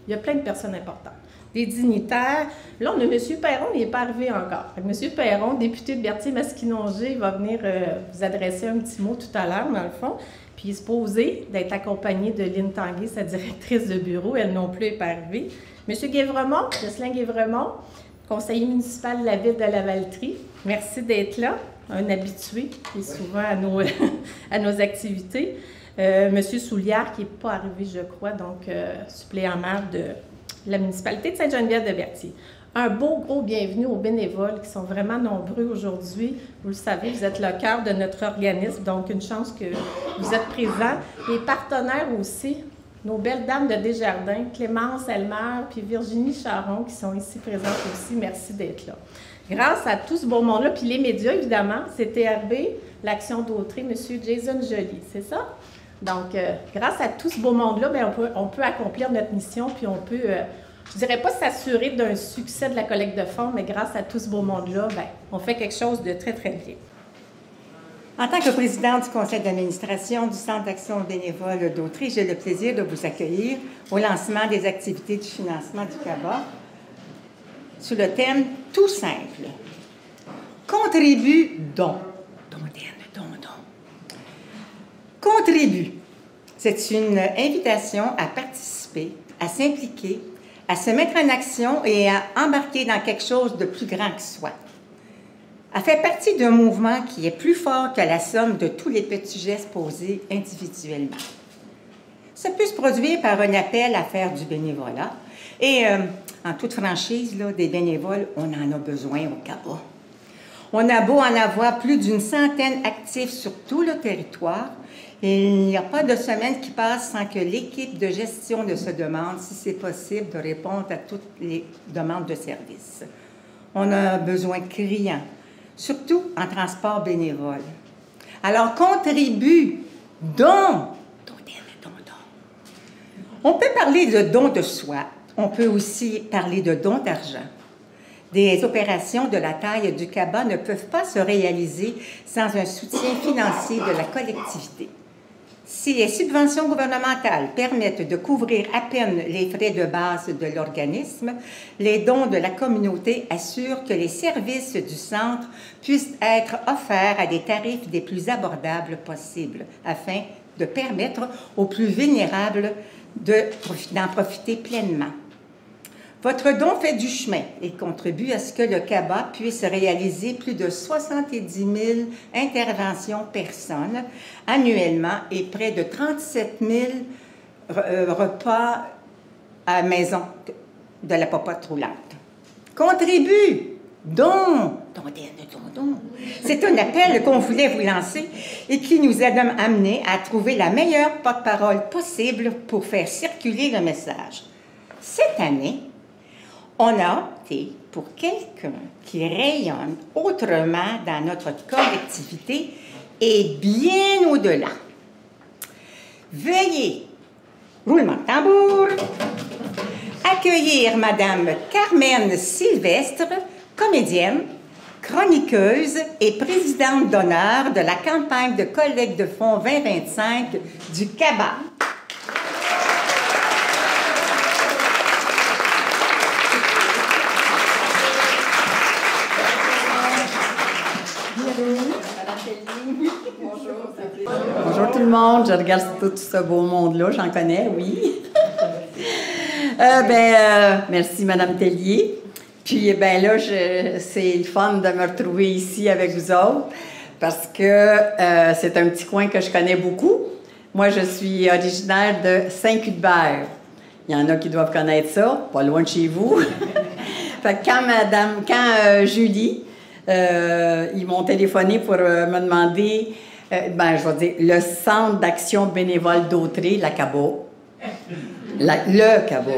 Il y a plein de personnes importantes. Des dignitaires. Là, on a M. Perron, il n'est pas arrivé encore. M. Perron, député de Berthier-Masquinongé, va venir vous adresser un petit mot tout à l'heure, dans le fond. Puis il est supposé d'être accompagné de Lynn Tanguay, sa directrice de bureau. Elle non plus n'est pas arrivée. M. Guévremont, Jocelyn Guévremont, conseiller municipal de la ville de Lavaltrie. Merci d'être là. Un habitué qui est souvent à nos activités. M. Souliard, qui n'est pas arrivé, je crois, donc suppléant maire de la municipalité de Sainte-Geneviève-de-Berthier. Un beau, gros bienvenue aux bénévoles qui sont vraiment nombreux aujourd'hui. Vous le savez, vous êtes le cœur de notre organisme, donc une chance que vous êtes présents. Les partenaires aussi, nos belles dames de Desjardins, Clémence Elmer puis Virginie Charon, qui sont ici présentes aussi. Merci d'être là. Grâce à tout ce beau monde-là, puis les médias, évidemment, c'est TRB, l'Action d'Autrey, M. Jason Joly, c'est ça? Donc, grâce à tout ce beau monde-là, bien, on peut accomplir notre mission, puis on peut, je ne dirais pas s'assurer d'un succès de la collecte de fonds, mais grâce à tout ce beau monde-là, bien, on fait quelque chose de très, très bien. En tant que présidente du conseil d'administration du Centre d'action bénévole d'Autrey, j'ai le plaisir de vous accueillir au lancement des activités du financement du CABA sous le thème tout simple. Contribue donc. Contribue. C'est une invitation à participer, à s'impliquer, à se mettre en action et à embarquer dans quelque chose de plus grand que soi. Elle fait partie d'un mouvement qui est plus fort que la somme de tous les petits gestes posés individuellement. Ça peut se produire par un appel à faire du bénévolat. Et en toute franchise, là, des bénévoles, on en a besoin au CABA. On a beau en avoir plus d'une centaine actifs sur tout le territoire, et il n'y a pas de semaine qui passe sans que l'équipe de gestion ne se demande si c'est possible de répondre à toutes les demandes de services. On a un besoin criant, surtout en transport bénévole. Alors, contribue, don. On peut parler de don de soi. On peut aussi parler de don d'argent. Des opérations de la taille du CABA ne peuvent pas se réaliser sans un soutien financier de la collectivité. Si les subventions gouvernementales permettent de couvrir à peine les frais de base de l'organisme, les dons de la communauté assurent que les services du centre puissent être offerts à des tarifs des plus abordables possibles, afin de permettre aux plus vulnérables d'en profiter pleinement. Votre don fait du chemin et contribue à ce que le CABA puisse réaliser plus de 70 000 interventions personnes annuellement et près de 37 000 repas à la maison de la popote roulante. Contribue! Don! C'est un appel qu'on voulait vous lancer et qui nous a amené à trouver la meilleure porte-parole possible pour faire circuler le message. Cette année, on a opté pour quelqu'un qui rayonne autrement dans notre collectivité et bien au-delà. Veuillez, roulement de tambour, accueillir Madame Carmen Sylvestre, comédienne, chroniqueuse et présidente d'honneur de la campagne de collecte de fonds 2025 du CABA. Bonjour tout le monde, je regarde tout ce beau monde-là, j'en connais, oui. Merci Madame Tellier. Puis là, c'est le fun de me retrouver ici avec vous autres parce que c'est un petit coin que je connais beaucoup. Moi, je suis originaire de Saint-Cuthbert. Il y en a qui doivent connaître ça, pas loin de chez vous. Fait que quand Julie, ils m'ont téléphoné pour me demander, je vais dire, le Centre d'action bénévole d'Autrey, la CABA. Le CABA.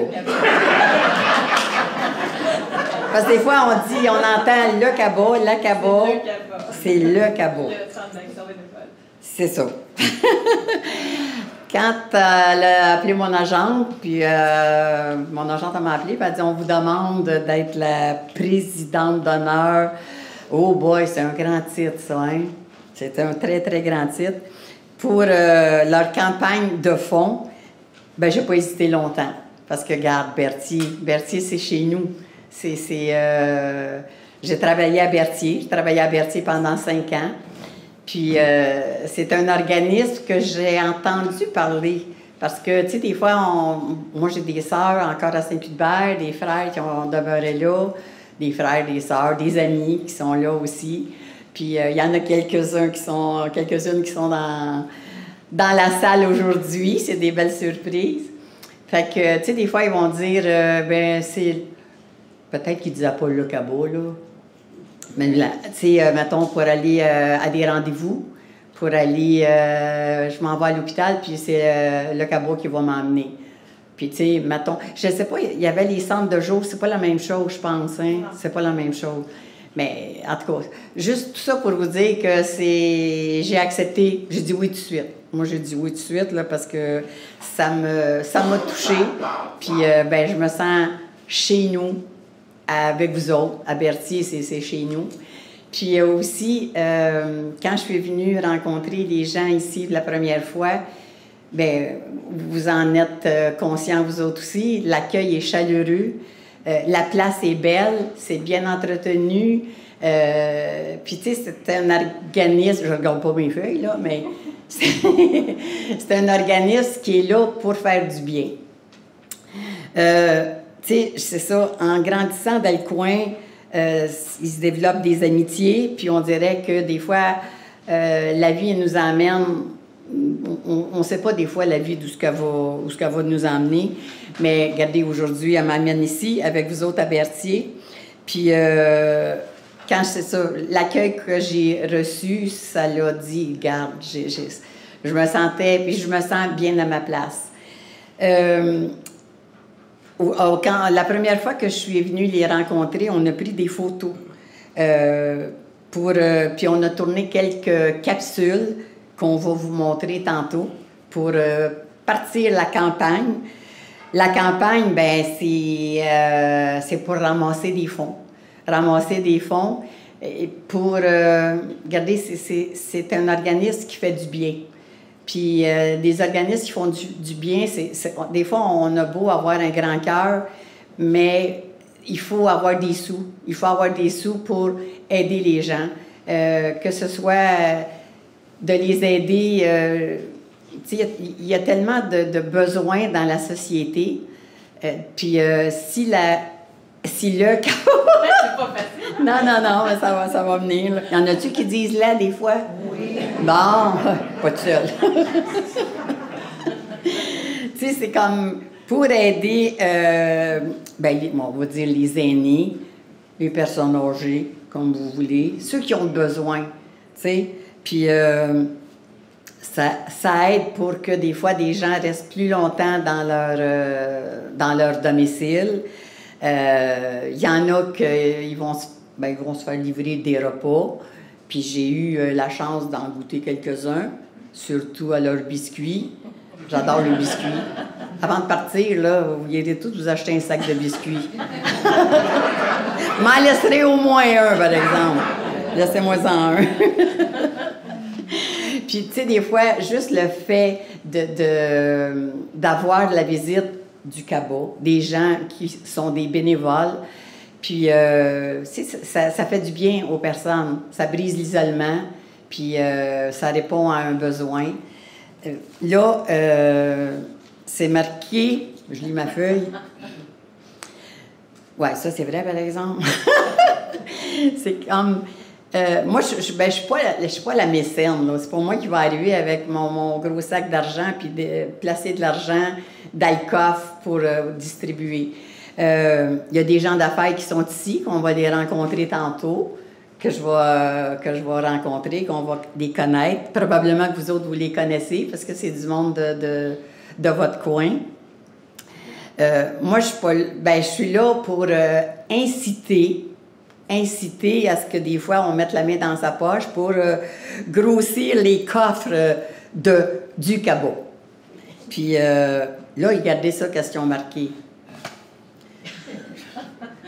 Parce que des fois, on entend le CABA, la CABA. C'est le CABA. Le Centre d'action bénévole. C'est ça. Quand elle a appelé mon agente, puis mon agente m'a appelé, puis elle a dit, on vous demande d'être la présidente d'honneur. Oh boy, c'est un grand titre, ça, hein? C'est un très, très grand titre. Pour leur campagne de fonds, j'ai pas hésité longtemps. Parce que, regarde, Berthier, c'est chez nous. J'ai travaillé à Berthier. J'ai travaillé à Berthier pendant 5 ans. Puis, c'est un organisme que j'ai entendu parler. Parce que, tu sais, des fois, moi, j'ai des sœurs encore à Saint-Hubert, des frères qui ont demeuré là, des frères, des sœurs, des amis qui sont là aussi. Puis, il y en a quelques-unes qui sont dans la salle aujourd'hui. C'est des belles surprises. Fait que, tu sais, des fois, ils vont dire, c'est... Peut-être qu'ils disaient pas le cabot, là. Mais, tu sais, mettons, pour aller à des rendez-vous, pour aller... je m'en vais à l'hôpital, puis c'est le cabot qui va m'emmener. Puis, tu sais, mettons... Je sais pas, il y avait les centres de jour, c'est pas la même chose, je pense, hein? C'est pas la même chose. Mais, en tout cas, juste tout ça pour vous dire que j'ai accepté, j'ai dit oui tout de suite. Moi, j'ai dit oui tout de suite, là, parce que ça m'a touchée. Puis, je me sens chez nous, avec vous autres. À Berthier, c'est chez nous. Puis aussi, quand je suis venue rencontrer les gens ici la première fois, vous en êtes conscients, vous autres aussi. L'accueil est chaleureux. La place est belle, c'est bien entretenu. Puis, tu sais, c'est un organisme, je ne regarde pas mes feuilles, là, mais c'est un organisme qui est là pour faire du bien. Tu sais, c'est ça, en grandissant dans le coin, il se développe des amitiés, puis on dirait que des fois, la vie nous emmène, on ne sait pas des fois la vie d'où ce qu'elle va nous emmener, mais regardez, aujourd'hui, elle m'amène ici, avec vous autres à Berthier, puis quand c'est ça, l'accueil que j'ai reçu, ça l'a dit, regarde, je me sentais, puis je me sens bien à ma place. Quand la première fois que je suis venue les rencontrer, on a pris des photos. Puis on a tourné quelques capsules qu'on va vous montrer tantôt pour partir la campagne. La campagne, c'est pour ramasser des fonds. Ramasser des fonds pour... regardez, c'est un organisme qui fait du bien. Puis des organismes qui font du bien, des fois, on a beau avoir un grand cœur, mais il faut avoir des sous. Il faut avoir des sous pour aider les gens. Que ce soit de les aider... il y a tellement de besoins dans la société. Puis si le... C'est pas facile. Non, mais ça va venir. Là. Y en a-tu qui disent là, des fois? Oui. Bon, pas de seul. Tu sais, c'est comme pour aider, on va dire les aînés, les personnes âgées, comme vous voulez, ceux qui ont besoin, tu sais. Puis ça aide pour que des fois des gens restent plus longtemps dans leur domicile. Il y en a qui vont se faire livrer des repas. Puis j'ai eu la chance d'en goûter quelques-uns, surtout à leurs biscuits. J'adore les biscuits. Avant de partir, là, vous irez tous vous acheter un sac de biscuits. M'en laisserai au moins un, par exemple. Laissez-moi-en un. Puis, tu sais, des fois, juste le fait d'avoir la visite du cabot, des gens qui sont des bénévoles, puis ça fait du bien aux personnes. Ça brise l'isolement, puis ça répond à un besoin. Là, c'est marqué, je lis ma feuille. Ouais, ça c'est vrai, par exemple. C'est comme... moi, je suis pas la mécène. C'est pas moi qui va arriver avec mon gros sac d'argent puis placer de l'argent dans le coffre pour distribuer. Il y a des gens d'affaires qui sont ici, qu'on va les rencontrer tantôt, que je vais rencontrer, qu'on va les connaître. Probablement que vous autres, vous les connaissez parce que c'est du monde de votre coin. Moi, je suis là pour inciter à ce que des fois, on mette la main dans sa poche pour grossir les coffres du cabot. Puis là, regardez ça, question marquée.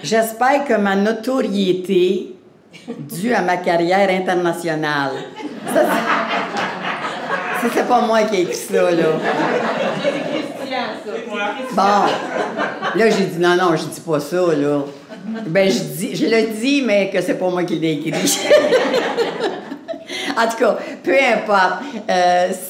J'espère que ma notoriété due à ma carrière internationale. Ça, c'est pas moi qui ai écrit ça, là. C'est Christian, ça. Bon, là, j'ai dit non, je dis pas ça, là. Ben, je le dis, mais que c'est pas moi qui l'ai écrit. En tout cas, peu importe.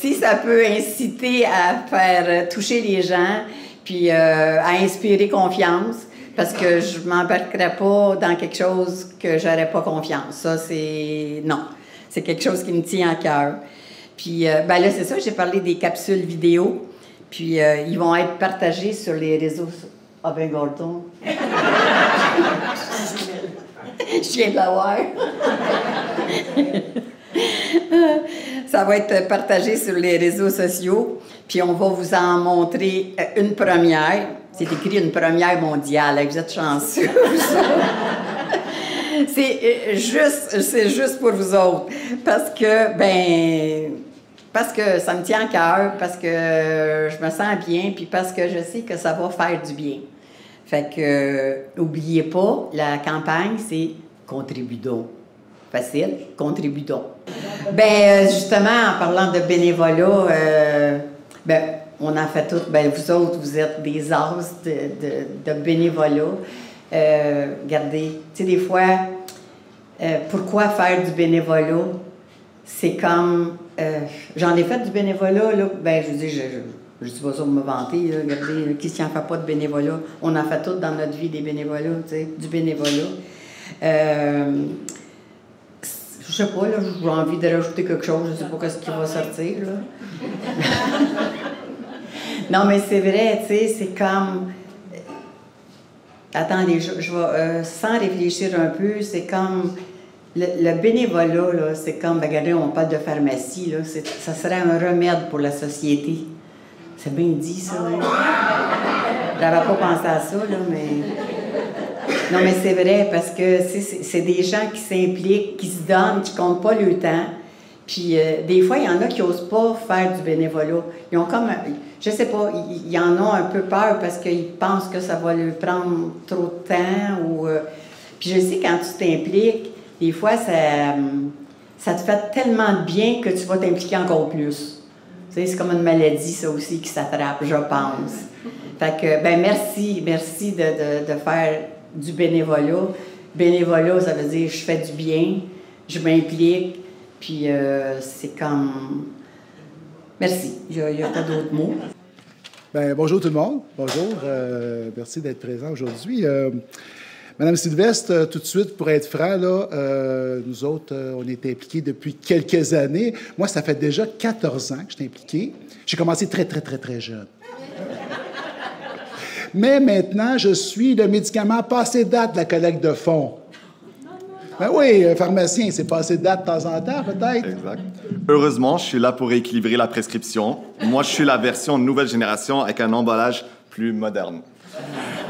Si ça peut inciter à faire toucher les gens, puis à inspirer confiance, parce que je m'embarquerai pas dans quelque chose que j'aurais pas confiance. Ça, c'est... Non. C'est quelque chose qui me tient à cœur. Puis, ben là, c'est ça, j'ai parlé des capsules vidéo. Puis, ils vont être partagés sur les réseaux... Ah ben, Gordon. Je viens de l'avoir. Ça va être partagé sur les réseaux sociaux. Puis, on va vous en montrer une première. C'est écrit une première mondiale. Vous êtes chanceux. C'est juste pour vous autres. Parce que ça me tient à cœur, parce que je me sens bien, puis parce que je sais que ça va faire du bien. Fait que, n'oubliez pas, la campagne, c'est « Contribue donc ». Facile, « Contribue donc ». Ben justement, en parlant de bénévolat, on en fait toutes. Ben vous autres, vous êtes des as de bénévolat. Regardez, tu sais, des fois, pourquoi faire du bénévolat? C'est comme... j'en ai fait du bénévolat, là. Ben, je dis, je dis pas ça pour me vanter, là. Regardez, qui s'y en fait pas de bénévolat? On en fait tous dans notre vie des bénévolats, tu sais, du bénévolat. Je sais pas, là, j'ai envie de rajouter quelque chose, je sais pas ce qui va sortir, là. Non, mais c'est vrai, tu sais, c'est comme... Attendez, je vais, sans réfléchir un peu, c'est comme... Le bénévolat, là, c'est comme, regardez, on parle de pharmacie, là, ça serait un remède pour la société. C'est bien dit, ça, hein? J'avais pas pensé à ça, là, mais... Non, mais c'est vrai, parce que c'est des gens qui s'impliquent, qui se donnent, qui comptent pas le temps. Puis, des fois, il y en a qui n'osent pas faire du bénévolat. Ils ont comme... Je sais pas, ils en ont un peu peur parce qu'ils pensent que ça va leur prendre trop de temps. Ou, puis je sais, quand tu t'impliques, des fois, ça te fait tellement de bien que tu vas t'impliquer encore plus. Tu sais, c'est comme une maladie, ça aussi, qui s'attrape, je pense. Fait que, ben merci de faire du bénévolat. Bénévolat, ça veut dire je fais du bien, je m'implique, puis c'est comme... Merci. Il n'y a pas d'autres mots. Bien, bonjour tout le monde. Bonjour. Merci d'être présent aujourd'hui. Madame Sylvestre, tout de suite, pour être franc, là, nous autres, on est impliqués depuis quelques années. Moi, ça fait déjà 14 ans que je suis impliqué. J'ai commencé très, très, très, très jeune. Mais maintenant, je suis le médicament passé date de la collecte de fonds. Ben oui, un pharmacien, c'est passé date de temps en temps, peut-être. Exact. Heureusement, je suis là pour équilibrer la prescription. Moi, je suis la version nouvelle génération avec un emballage plus moderne.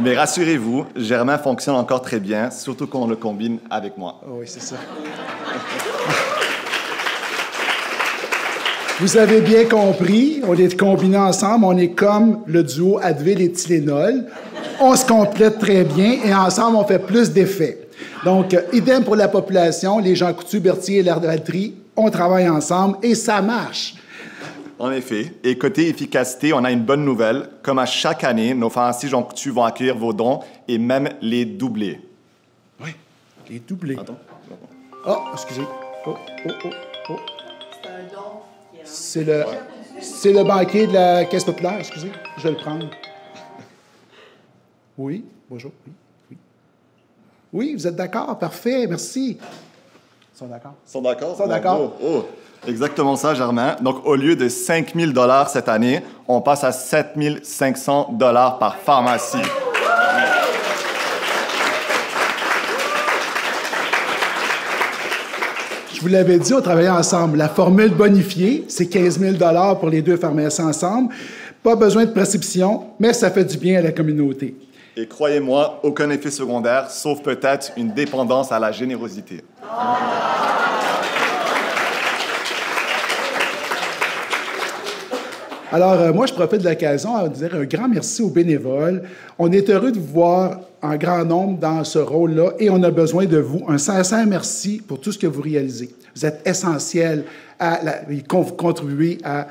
Mais rassurez-vous, Germain fonctionne encore très bien, surtout quand on le combine avec moi. Oh oui, c'est ça. Vous avez bien compris, on est combinés ensemble, on est comme le duo Advil et Tylenol. On se complète très bien et ensemble, on fait plus d'effets. Donc, idem pour la population, les Jean Coutu, Berthier et l'Arvalterie, on travaille ensemble et ça marche. En effet. Et côté efficacité, on a une bonne nouvelle. Comme à chaque année, nos pharmacies Jean Coutu vont accueillir vos dons et même les doubler. Oui, les doubler. Attends. Oh, excusez. Oh. C'est un don. C'est le banquier de la Caisse populaire, excusez. Je vais le prendre. Oui, bonjour. Oui, vous êtes d'accord? Parfait, merci. Ils sont d'accord? Ils sont d'accord? Ils sont d'accord. Oh, exactement ça, Germain. Donc, au lieu de 5 000 $ cette année, on passe à 7 500 $ par pharmacie. Je vous l'avais dit, on travaillait ensemble. La formule bonifiée, c'est 15 000 $ pour les deux pharmaciens ensemble. Pas besoin de prescription, mais ça fait du bien à la communauté. Et croyez-moi, aucun effet secondaire, sauf peut-être une dépendance à la générosité. Alors, moi, je profite de l'occasion à dire un grand merci aux bénévoles. On est heureux de vous voir en grand nombre dans ce rôle-là et on a besoin de vous. Un sincère merci pour tout ce que vous réalisez. Vous êtes essentiels à contribuer à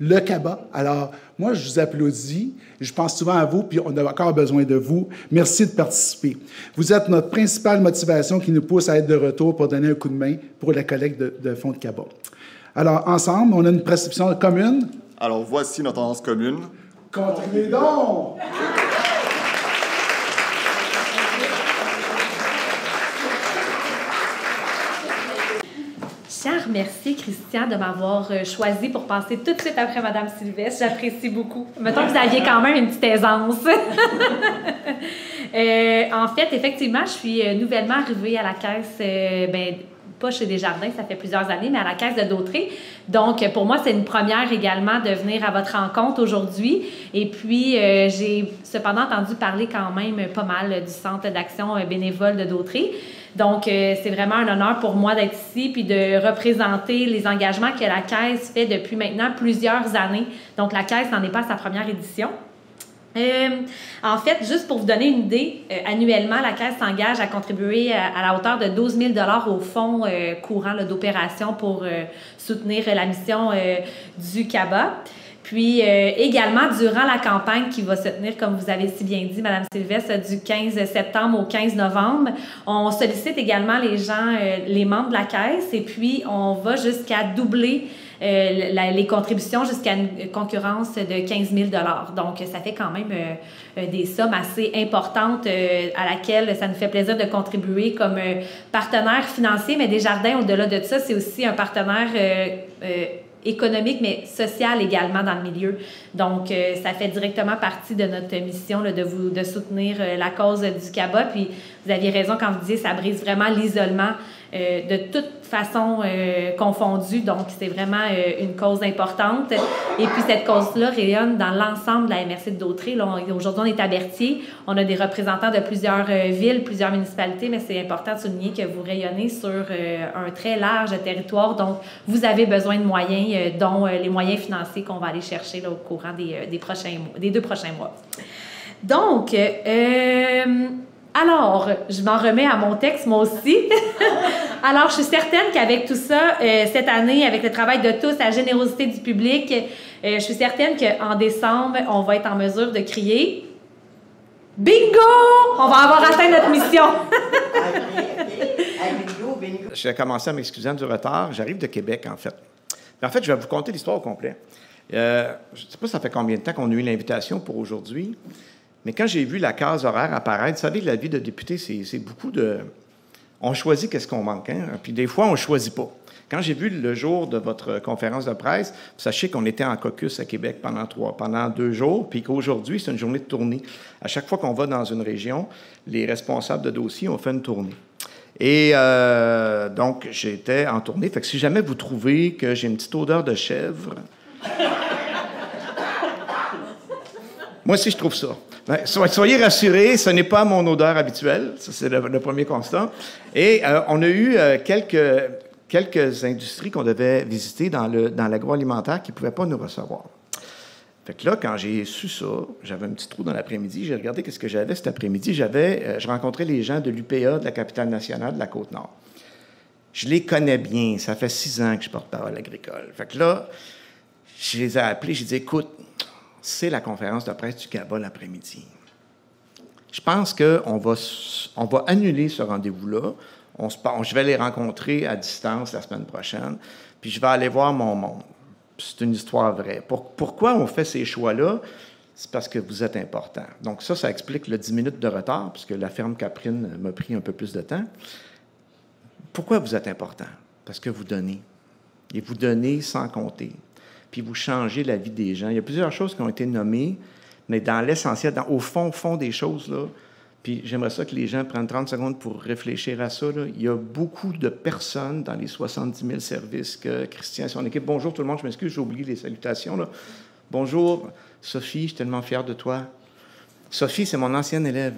le CABA. Alors, moi, je vous applaudis. Je pense souvent à vous, puis on a encore besoin de vous. Merci de participer. Vous êtes notre principale motivation qui nous pousse à être de retour pour donner un coup de main pour la collecte de fonds de CABA. Alors, ensemble, on a une prescription commune. Alors, voici notre tendance commune. Contribuez donc! Je tiens à remercier Christian de m'avoir choisi pour passer tout de suite après Mme Sylvestre. J'apprécie beaucoup. Mettons que vous aviez quand même une petite aisance. En fait, effectivement, je suis nouvellement arrivée à la caisse, pas chez Desjardins, ça fait plusieurs années, mais à la caisse de Dautrey. Donc, pour moi, c'est une première également de venir à votre rencontre aujourd'hui. Et puis, j'ai cependant entendu parler quand même pas mal du Centre d'action bénévole de Dautrey. Donc, c'est vraiment un honneur pour moi d'être ici puis de représenter les engagements que la Caisse fait depuis maintenant plusieurs années. Donc, la Caisse n'en est pas à sa première édition. En fait, juste pour vous donner une idée, annuellement, la Caisse s'engage à contribuer à la hauteur de 12 000 $ au fonds courant d'opération pour soutenir la mission du CABA. Puis également, durant la campagne qui va se tenir, comme vous avez si bien dit, Mme Sylvestre, du 15 septembre au 15 novembre, on sollicite également les gens, les membres de la Caisse, et puis on va jusqu'à doubler les contributions jusqu'à une concurrence de 15 000 $. Donc, ça fait quand même des sommes assez importantes à laquelle ça nous fait plaisir de contribuer comme partenaire financier. Mais Desjardins, au-delà de ça, c'est aussi un partenaire économique, mais social également dans le milieu. Donc, ça fait directement partie de notre mission là, de soutenir la cause du CABA. Puis, vous aviez raison quand vous disiez ça brise vraiment l'isolement de toute façon confondue. Donc, c'est vraiment une cause importante. Et puis, cette cause-là rayonne dans l'ensemble de la MRC de Dautrey. Aujourd'hui, on est à Berthier. On a des représentants de plusieurs villes, plusieurs municipalités, mais c'est important de souligner que vous rayonnez sur un très large territoire. Donc, vous avez besoin de moyens, dont les moyens financiers qu'on va aller chercher là, au courant des 2 prochains mois. Donc, alors, je m'en remets à mon texte, moi aussi. Alors, je suis certaine qu'avec tout ça, cette année, avec le travail de tous, la générosité du public, je suis certaine qu'en décembre, on va être en mesure de crier « Bingo! On va avoir atteint notre mission! » J'ai commencé à m'excuser du retard. J'arrive de Québec, en fait. Mais en fait, je vais vous conter l'histoire au complet. Je ne sais pas ça fait combien de temps qu'on a eu l'invitation pour aujourd'hui, mais quand j'ai vu la case horaire apparaître, vous savez que la vie de député, c'est beaucoup de... On choisit qu'est-ce qu'on manque, hein? Puis des fois, on ne choisit pas. Quand j'ai vu le jour de votre conférence de presse, sachez qu'on était en caucus à Québec pendant 2 jours, puis qu'aujourd'hui, c'est une journée de tournée. À chaque fois qu'on va dans une région, les responsables de dossier ont fait une tournée. Et donc, j'étais en tournée. Fait que si jamais vous trouvez que j'ai une petite odeur de chèvre... Moi aussi, je trouve ça. Soyez rassurés, ce n'est pas mon odeur habituelle. Ça, c'est le premier constat. Et on a eu quelques industries qu'on devait visiter dans l'agroalimentaire qui ne pouvaient pas nous recevoir. Fait que là, quand j'ai su ça, j'avais un petit trou dans l'après-midi. J'ai regardé qu'est-ce que j'avais cet après-midi. Je rencontrais les gens de l'UPA, de la capitale nationale de la Côte-Nord. Je les connais bien. Ça fait 6 ans que je porte parole agricole. Fait que là, je les ai appelés. J'ai dit, écoute, c'est la conférence de presse du CABA l'après-midi. Je pense qu'on va annuler ce rendez-vous-là. Je vais les rencontrer à distance la semaine prochaine, puis je vais aller voir mon monde. C'est une histoire vraie. Pourquoi on fait ces choix-là? C'est parce que vous êtes important. Donc ça explique le 10 minutes de retard, puisque la ferme Caprine m'a pris un peu plus de temps. Pourquoi vous êtes important? Parce que vous donnez. Et vous donnez sans compter. Puis vous changez la vie des gens. Il y a plusieurs choses qui ont été nommées, mais dans l'essentiel, au fond des choses, là, puis j'aimerais ça que les gens prennent 30 secondes pour réfléchir à ça, là. Il y a beaucoup de personnes dans les 70 000 services que Christian et son équipe... Bonjour tout le monde, je m'excuse, j'ai oublié les salutations, là. Bonjour, Sophie, je suis tellement fier de toi. Sophie, c'est mon ancienne élève.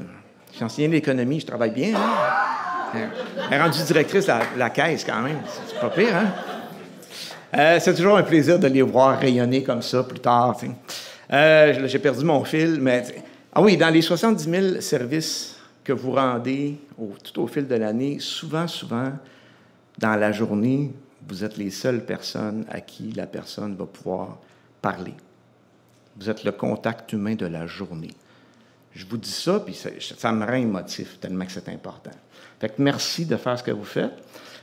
Je suis enseignée l'économie, je travaille bien, hein? Elle est rendue directrice de la caisse, quand même. C'est pas pire, hein? C'est toujours un plaisir de les voir rayonner comme ça plus tard. J'ai perdu mon fil, mais... Ah oui, dans les 70 000 services que vous rendez tout au fil de l'année, souvent, dans la journée, vous êtes les seules personnes à qui la personne va pouvoir parler. Vous êtes le contact humain de la journée. Je vous dis ça, puis ça me rend émotif, tellement que c'est important. Fait que merci de faire ce que vous faites.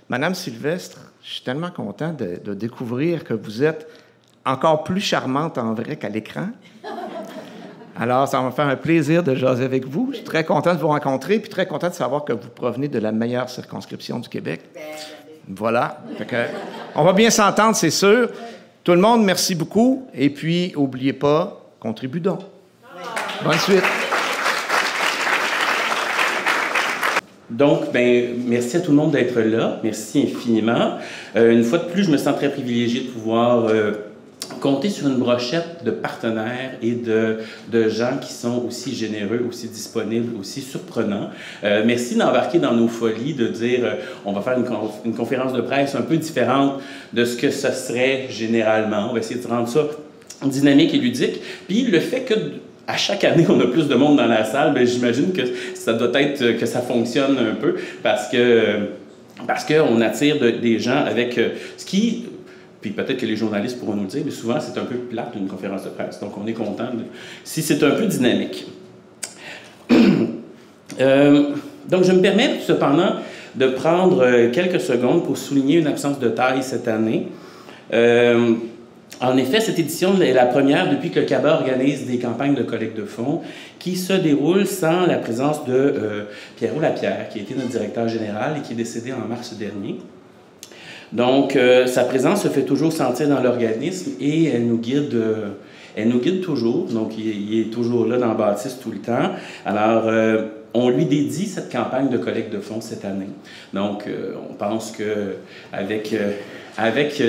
Madame Sylvestre, je suis tellement content de découvrir que vous êtes encore plus charmante en vrai qu'à l'écran. Alors, ça va me faire un plaisir de jaser avec vous. Je suis très content de vous rencontrer, puis très content de savoir que vous provenez de la meilleure circonscription du Québec. Voilà. Fait que, on va bien s'entendre, c'est sûr. Tout le monde, merci beaucoup. Et puis, n'oubliez pas, contribue donc. Bonne suite. Donc, merci à tout le monde d'être là. Merci infiniment. Une fois de plus, je me sens très privilégié de pouvoir compter sur une brochette de partenaires et de gens qui sont aussi généreux, aussi disponibles, aussi surprenants. Merci d'embarquer dans nos folies, de dire on va faire une conférence de presse un peu différente de ce que ce serait généralement. On va essayer de rendre ça dynamique et ludique. Puis le fait que à chaque année, on a plus de monde dans la salle, j'imagine que ça doit être que ça fonctionne un peu parce qu'on attire des gens avec ce qui... Puis peut-être que les journalistes pourront nous le dire, mais souvent, c'est un peu plate une conférence de presse. Donc, on est content si c'est un peu dynamique. Donc, je me permets cependant de prendre quelques secondes pour souligner une absence de taille cette année. En effet, cette édition est la première depuis que le CABA organise des campagnes de collecte de fonds qui se déroulent sans la présence de Pierrot Lapierre, qui a été notre directeur général et qui est décédé en mars dernier. Donc, sa présence se fait toujours sentir dans l'organisme et elle nous guide toujours. Donc, il est toujours là dans la bâtisse tout le temps. Alors, on lui dédie cette campagne de collecte de fonds cette année. Donc, on pense qu'avec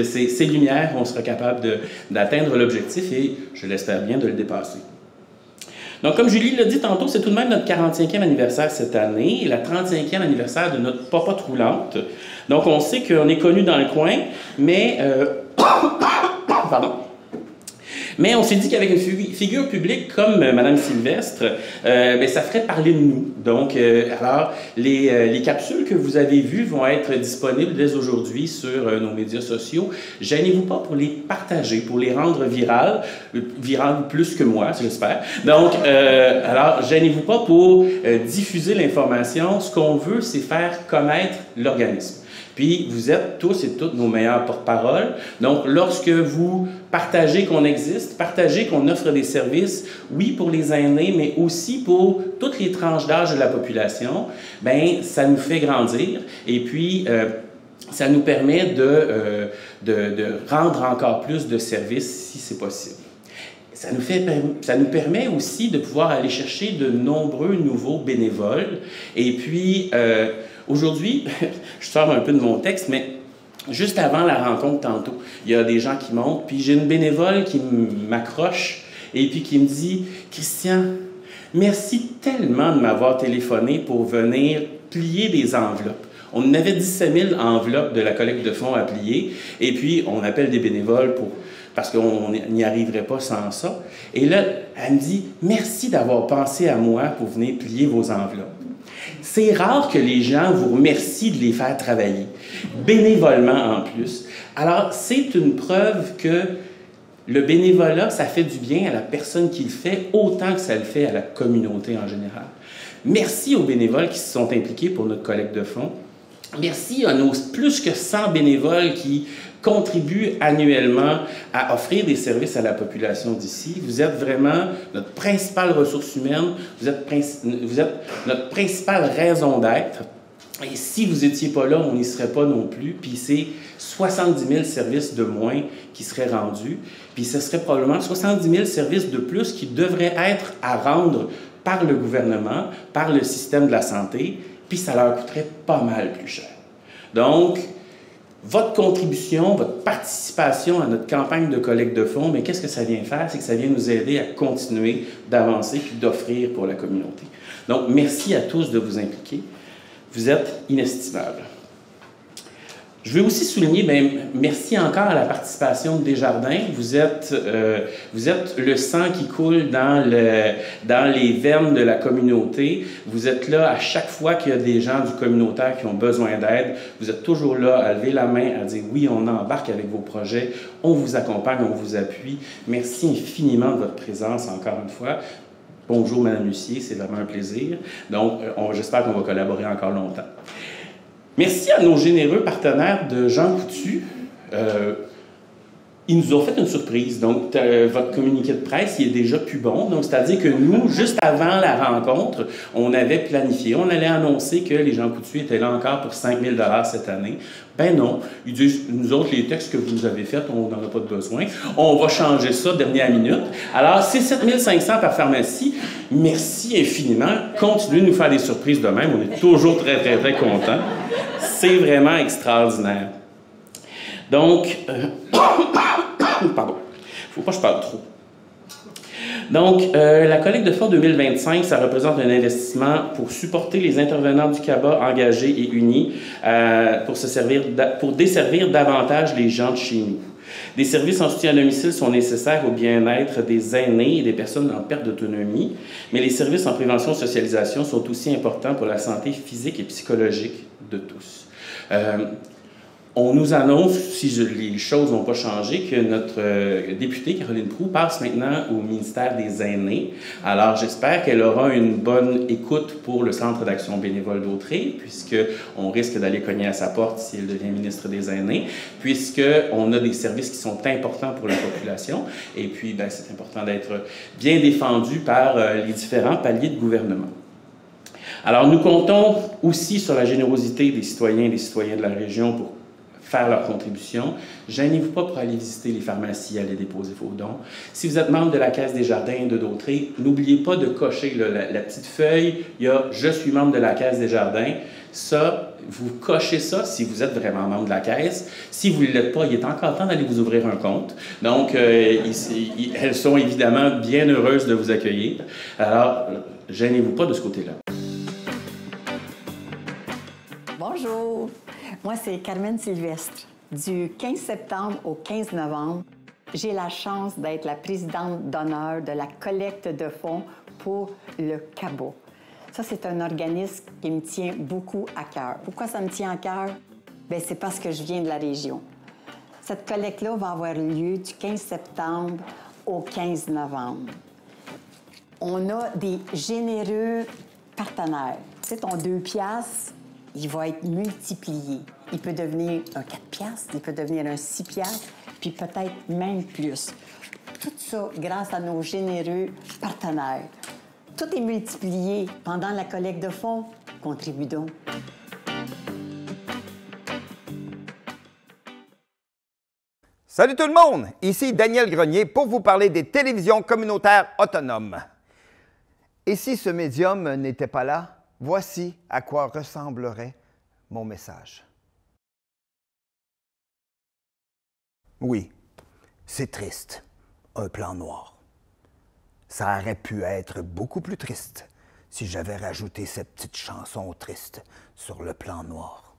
ces lumières, on sera capable d'atteindre l'objectif et, je l'espère bien, de le dépasser. Donc, comme Julie l'a dit tantôt, c'est tout de même notre 45e anniversaire cette année et la 35e anniversaire de notre popote roulante. Donc, on sait qu'on est connu dans le coin, mais... Pardon. Mais on s'est dit qu'avec une figure publique comme Mme Sylvestre, ça ferait parler de nous. Donc, alors, les capsules que vous avez vues vont être disponibles dès aujourd'hui sur nos médias sociaux. Gênez-vous pas pour les partager, pour les rendre virales plus que moi, j'espère. Donc, alors, gênez-vous pas pour diffuser l'information. Ce qu'on veut, c'est faire connaître l'organisme. Puis, vous êtes tous et toutes nos meilleurs porte-parole. Donc, lorsque vous partagez qu'on existe, partagez qu'on offre des services, oui, pour les aînés, mais aussi pour toutes les tranches d'âge de la population, ça nous fait grandir. Et puis, ça nous permet de rendre encore plus de services si c'est possible. Ça nous permet aussi de pouvoir aller chercher de nombreux nouveaux bénévoles. Et puis, aujourd'hui, je sors un peu de mon texte, mais juste avant la rencontre tantôt, il y a des gens qui montent, puis j'ai une bénévole qui m'accroche et puis qui me dit « Christian, merci tellement de m'avoir téléphoné pour venir plier des enveloppes. » On en avait 17 000 enveloppes de la collecte de fonds à plier, et puis on appelle des bénévoles parce qu'on n'y arriverait pas sans ça. Et là, elle me dit « Merci d'avoir pensé à moi pour venir plier vos enveloppes. » C'est rare que les gens vous remercient de les faire travailler, bénévolement en plus. Alors, c'est une preuve que le bénévolat, ça fait du bien à la personne qui le fait, autant que ça le fait à la communauté en général. Merci aux bénévoles qui se sont impliqués pour notre collecte de fonds. Merci à nos plus que 100 bénévoles qui contribuent annuellement à offrir des services à la population d'ici. Vous êtes vraiment notre principale ressource humaine, vous êtes notre principale raison d'être. Et si vous n'étiez pas là, on n'y serait pas non plus. Puis c'est 70 000 services de moins qui seraient rendus. Puis ce serait probablement 70 000 services de plus qui devraient être à rendre par le gouvernement, par le système de la santé, puis ça leur coûterait pas mal plus cher. Donc, votre contribution, votre participation à notre campagne de collecte de fonds, mais qu'est-ce que ça vient faire? C'est que ça vient nous aider à continuer d'avancer puis d'offrir pour la communauté. Donc, merci à tous de vous impliquer. Vous êtes inestimables. Je veux aussi souligner, merci encore à la participation de Desjardins. Vous êtes le sang qui coule dans les veines de la communauté. Vous êtes là à chaque fois qu'il y a des gens du communautaire qui ont besoin d'aide. Vous êtes toujours là à lever la main, à dire oui, on embarque avec vos projets, on vous accompagne, on vous appuie. Merci infiniment de votre présence encore une fois. Bonjour, Mme Lucier, c'est vraiment un plaisir. Donc, j'espère qu'on va collaborer encore longtemps. Merci à nos généreux partenaires de Jean Coutu. Ils nous ont fait une surprise. Donc, votre communiqué de presse, il est déjà plus bon. Donc, c'est-à-dire que nous, juste avant la rencontre, on avait planifié. On allait annoncer que les Jean Coutu étaient là encore pour 5 000 $ cette année. Ben non. Ils disent, nous autres, les textes que vous nous avez faits, on n'en a pas de besoin. On va changer ça dernière minute. Alors, c'est 7 500 par pharmacie. Merci infiniment. Continuez de nous faire des surprises de même. On est toujours très, très, très contents. C'est vraiment extraordinaire. Donc, pardon, il ne faut pas que je parle trop. Donc, la collecte de fonds 2025, ça représente un investissement pour supporter les intervenants du CABA engagés et unis pour desservir davantage les gens de chez nous. Des services en soutien à domicile sont nécessaires au bien-être des aînés et des personnes en perte d'autonomie, mais les services en prévention et socialisation sont aussi importants pour la santé physique et psychologique de tous. On nous annonce, si les choses n'ont pas changé, que notre députée, Caroline Proulx, passe maintenant au ministère des Aînés. Alors, j'espère qu'elle aura une bonne écoute pour le Centre d'action bénévole d'Autrey, puisqu'on risque d'aller cogner à sa porte si elle devient ministre des Aînés, puisqu'on a des services qui sont importants pour la population. Et puis, c'est important d'être bien défendu par les différents paliers de gouvernement. Alors, nous comptons aussi sur la générosité des citoyens et des citoyennes de la région pour faire leur contribution. Gênez-vous pas pour aller visiter les pharmacies, aller déposer vos dons. Si vous êtes membre de la Caisse Desjardins de Dautrey, n'oubliez pas de cocher la petite feuille. Il y a « Je suis membre de la Caisse Desjardins ». Ça, vous cochez ça si vous êtes vraiment membre de la Caisse. Si vous ne l'êtes pas, il est encore temps d'aller vous ouvrir un compte. Donc, elles sont évidemment bien heureuses de vous accueillir. Alors, gênez-vous pas de ce côté-là. Bonjour, moi c'est Carmen Sylvestre. Du 15 septembre au 15 novembre, j'ai la chance d'être la présidente d'honneur de la collecte de fonds pour le CABA. Ça, c'est un organisme qui me tient beaucoup à cœur. Pourquoi ça me tient à cœur? Bien, c'est parce que je viens de la région. Cette collecte-là va avoir lieu du 15 septembre au 15 novembre. On a des généreux partenaires. Tu sais, ton 2 piastres, il va être multiplié. Il peut devenir un 4 piastres, il peut devenir un 6 piastres, puis peut-être même plus. Tout ça grâce à nos généreux partenaires. Tout est multiplié pendant la collecte de fonds. Contribue donc. Salut tout le monde! Ici Daniel Grenier pour vous parler des télévisions communautaires autonomes. Et si ce médium n'était pas là, voici à quoi ressemblerait mon message. Oui, c'est triste, un plan noir. Ça aurait pu être beaucoup plus triste si j'avais rajouté cette petite chanson triste sur le plan noir.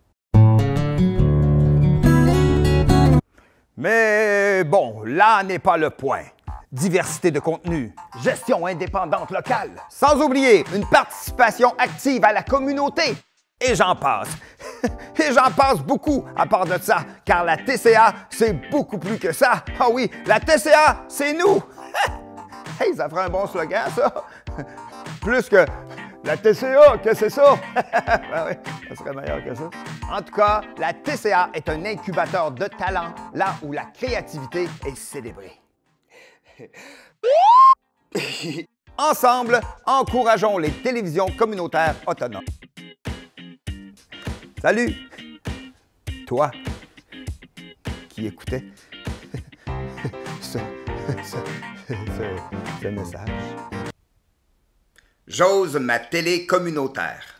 Mais bon, là n'est pas le point. Diversité de contenu, gestion indépendante locale, sans oublier une participation active à la communauté. Et j'en passe. Et j'en passe beaucoup à part de ça, car la TCA, c'est beaucoup plus que ça. Ah oui, la TCA, c'est nous. Hey, ça ferait un bon slogan, ça. Plus que la TCA, que c'est ça? Ben oui, ça serait meilleur que ça. En tout cas, la TCA est un incubateur de talent, là où la créativité est célébrée. Ensemble, encourageons les télévisions communautaires autonomes. Salut! Toi qui écoutais ce message. J'ose ma télé communautaire.